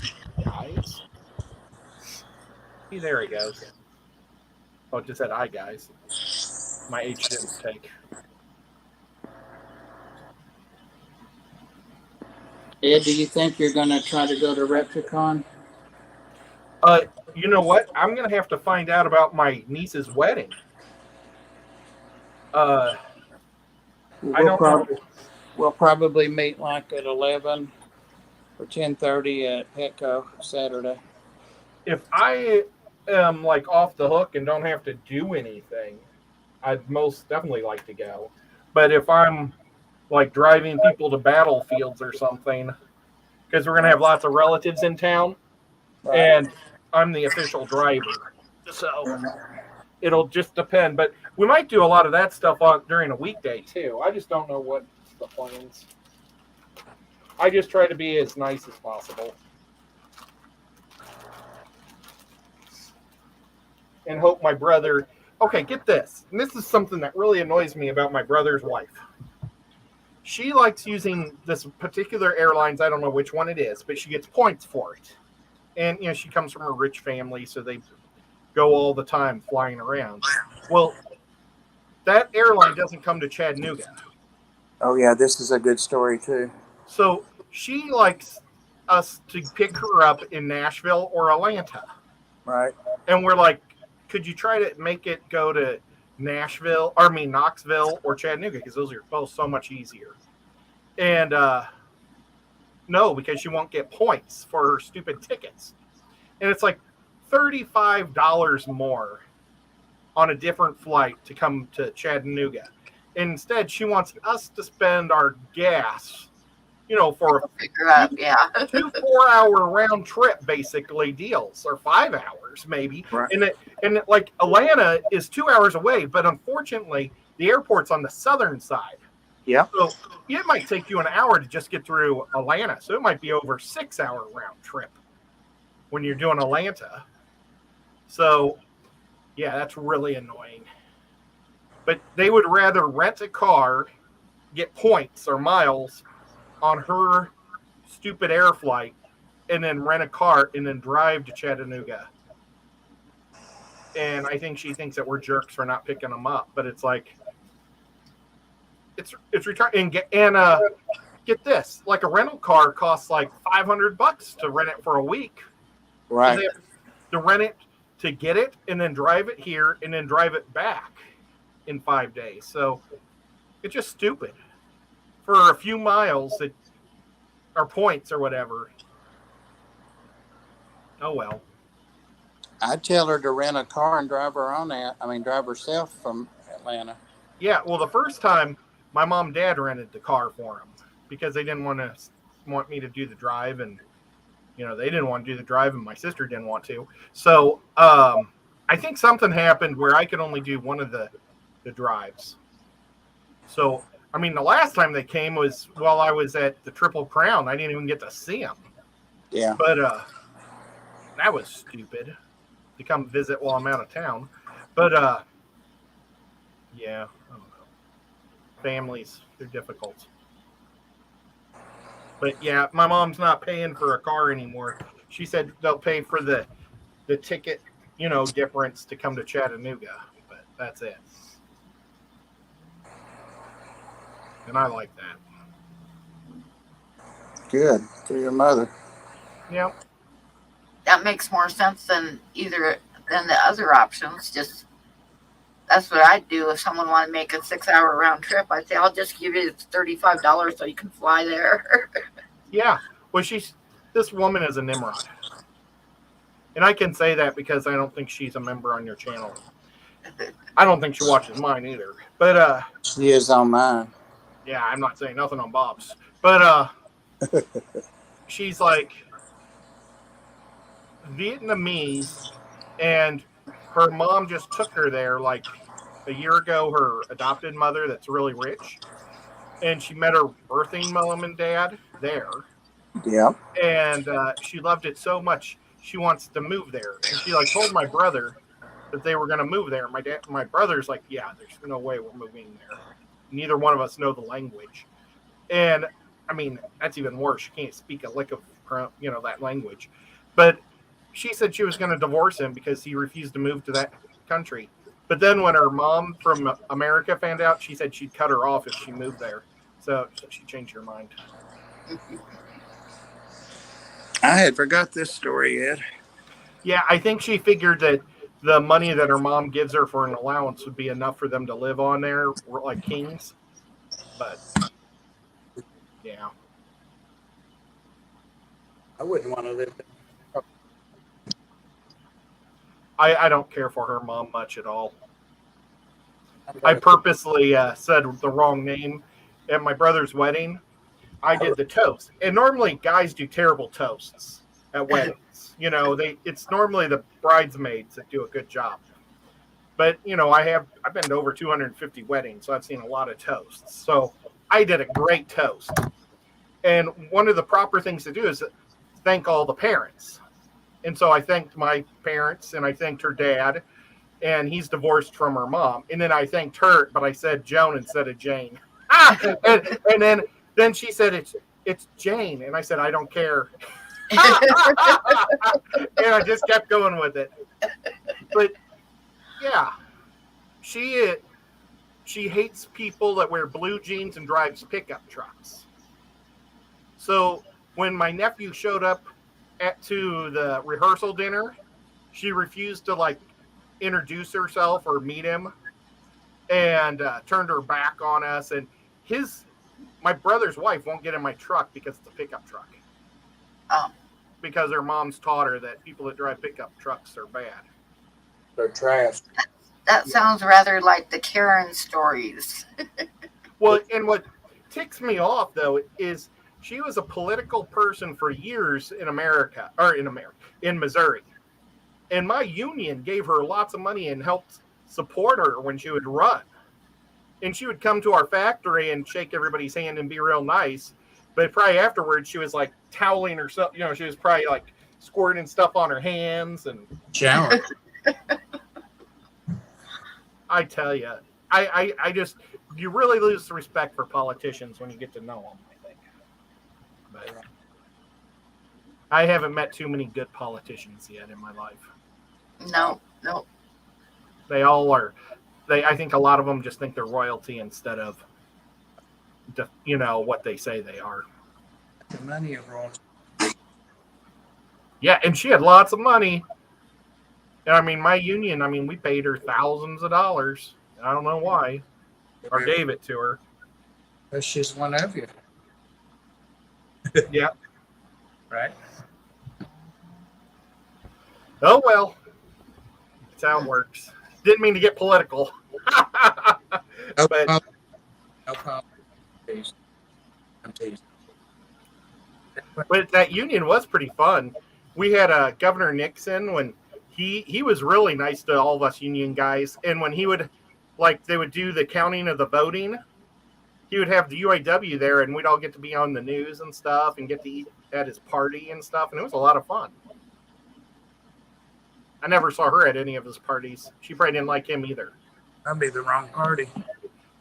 guys. See, there he goes. Oh, it just said hi, guys. My H didn't take. Ed, do you think you're going to try to go to Repticon? You know what? I'm gonna have to find out about my niece's wedding. I don't know. We'll probably meet like at 11 or 10:30 at Petco Saturday. If I am like off the hook and don't have to do anything, I'd most definitely like to go. But if I'm like driving people to battlefields or something, because we're gonna have lots of relatives in town, Right. and I'm the official driver, so it'll just depend. But we might do a lot of that stuff during a weekday too. I just don't know what's the plans. I just try to be as nice as possible and hope my brother. Okay, get this. And this is something that really annoys me about my brother's wife. She likes using this particular airlines. I don't know which one it is, but she gets points for it. And, you know, she comes from a rich family, so they go all the time flying around. Well, that airline doesn't come to Chattanooga. Oh, yeah, this is a good story, too. So she likes us to pick her up in Nashville or Atlanta. Right. And we're like, could you try to make it go to Knoxville or Chattanooga? Because those are both so much easier. And, no, because she won't get points for her stupid tickets. And it's like $35 more on a different flight to come to Chattanooga. Instead, she wants us to spend our gas, you know, for figure out, yeah. 2 4-hour round trip, basically deals, or 5 hours maybe. Right. And like Atlanta is 2 hours away, but unfortunately, the airport's on the southern side. Yeah. So it might take you an hour to just get through Atlanta. So it might be over 6-hour round trip when you're doing Atlanta. So, yeah, that's really annoying. But they would rather rent a car, get points or miles on her stupid air flight, and then rent a car and then drive to Chattanooga. And I think she thinks that we're jerks for not picking them up. But it's like, it's retarded. And get this, like a rental car costs like $500 to rent it for a week. Right. They have to rent it to get it and then drive it here and then drive it back in 5 days. So it's just stupid. for a few miles that are points or whatever. Oh well. I'd tell her to rent a car and drive herself from Atlanta. Yeah, well, the first time my mom and dad rented the car for him because they didn't want me to do the drive, and they didn't want to do the drive, and my sister didn't want to. So I think something happened where I could only do one of the drives. So I mean, the last time they came was while I was at the Triple Crown. I didn't even get to see them. Yeah, But that was stupid to come visit while I'm out of town. But yeah, I don't know. Families, they're difficult. But yeah, my mom's not paying for a car anymore. She said they'll pay for the ticket, difference to come to Chattanooga. But that's it. And I like that. good for your mother. Yeah. That makes more sense than the other options. Just that's what I'd do if someone wanted to make a 6-hour round trip. I'd say I'll just give you $35 so you can fly there. Yeah. Well, this woman is a Nimrod. And I can say that because I don't think she's a member on your channel. I don't think she watches mine either. But She is on mine. yeah, I'm not saying nothing on Bob's. But she's like Vietnamese, and her mom just took her there like a year ago, her adopted mother that's really rich. And she met her birthing mom and dad there. Yeah. And she loved it so much, she wants to move there. And she told my brother that they were going to move there. My brother's like, yeah, there's no way we're moving there. Neither one of us know the language. And I mean, that's even worse. She can't speak a lick of, that language. But she said she was going to divorce him because he refused to move to that country. But then when her mom from America found out, she said she'd cut her off if she moved there. So she changed her mind. I had forgot this story, Ed. Yeah, I think she figured that the money that her mom gives her for an allowance would be enough for them to live on there like kings. But, yeah. I wouldn't want to live there. I don't care for her mom much at all. I purposely said the wrong name at my brother's wedding. I did the toast. And normally guys do terrible toasts at weddings. It's normally the bridesmaids that do a good job. But, I've been to over 250 weddings, so I've seen a lot of toasts. So I did a great toast. And one of the proper things to do is thank all the parents. And so I thanked my parents, and I thanked her dad, and he's divorced from her mom. And then I thanked her, but I said Joan instead of Jane. And then she said, it's Jane. And I said, I don't care. And I just kept going with it. But yeah, she hates people that wear blue jeans and drives pickup trucks. So when my nephew showed up to the rehearsal dinner, she refused to introduce herself or meet him, and turned her back on us. And my brother's wife won't get in my truck because it's a pickup truck. Oh. Because her mom's taught her that people that drive pickup trucks are bad. They're trash. That sounds rather like the Karen stories. Well, and what ticks me off though is she was a political person for years in Missouri. And my union gave her lots of money and helped support her when she would run. And she would come to our factory and shake everybody's hand and be real nice. But probably afterwards, she was toweling herself. She was probably squirting stuff on her hands and Shower. I tell you, I just, you really lose the respect for politicians when you get to know them, I think. But I haven't met too many good politicians yet in my life. No. They all are. I think a lot of them just think they're royalty instead of, what they say they are. The money of royalty. Yeah, and she had lots of money. And my union, we paid her thousands of dollars. I don't know why. Or gave it to her. But she's one of you, Yeah. right? Oh well, that's how it works. Didn't mean to get political. No But problem. No problem. I'm teasing. but that union was pretty fun. We had Governor Nixon when he was really nice to all of us union guys, and when he would they would do the counting of the voting, he would have the UAW there, and we'd all get to be on the news and stuff, and get to eat at his party and stuff, and it was a lot of fun. I never saw her at any of his parties. She probably didn't like him either. I'd be the wrong party.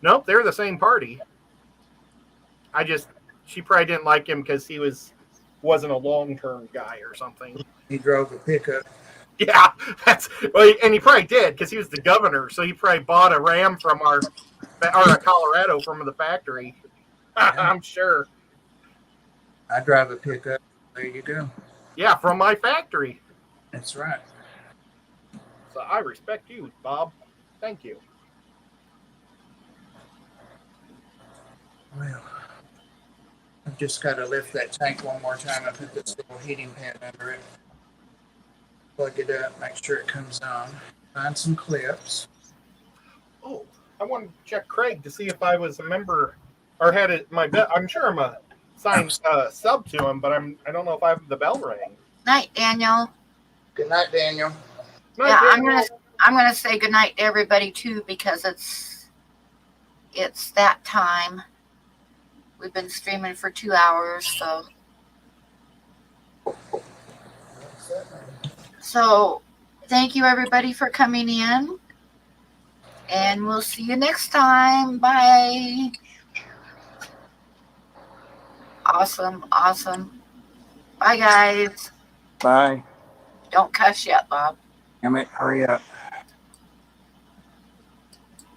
Nope, they're the same party. She probably didn't like him because he wasn't a long-term guy or something. He drove a pickup. Yeah, and he probably did because he was the governor, so he probably bought a Ram from or a Colorado from the factory. I'm sure. I drive a pickup. There you go. Yeah, from my factory. That's right. So I respect you, Bob. Thank you. Well, I've just got to lift that tank one more time and put this little heating pad under it. Plug it up, make sure it comes on. Find some clips. Oh, I want to check Craig to see if I was a member or had it my bell. I'm sure I'm a signed sub to him, but I don't know if I have the bell ring. Night, Daniel. Good night, Daniel. Night, Yeah, Daniel. I'm gonna say good night to everybody too because it's that time. We've been streaming for 2 hours, so thank you everybody for coming in, and we'll see you next time. Bye. Awesome. Bye, guys. Bye. Don't cuss yet, Bob. Damn it, hurry up.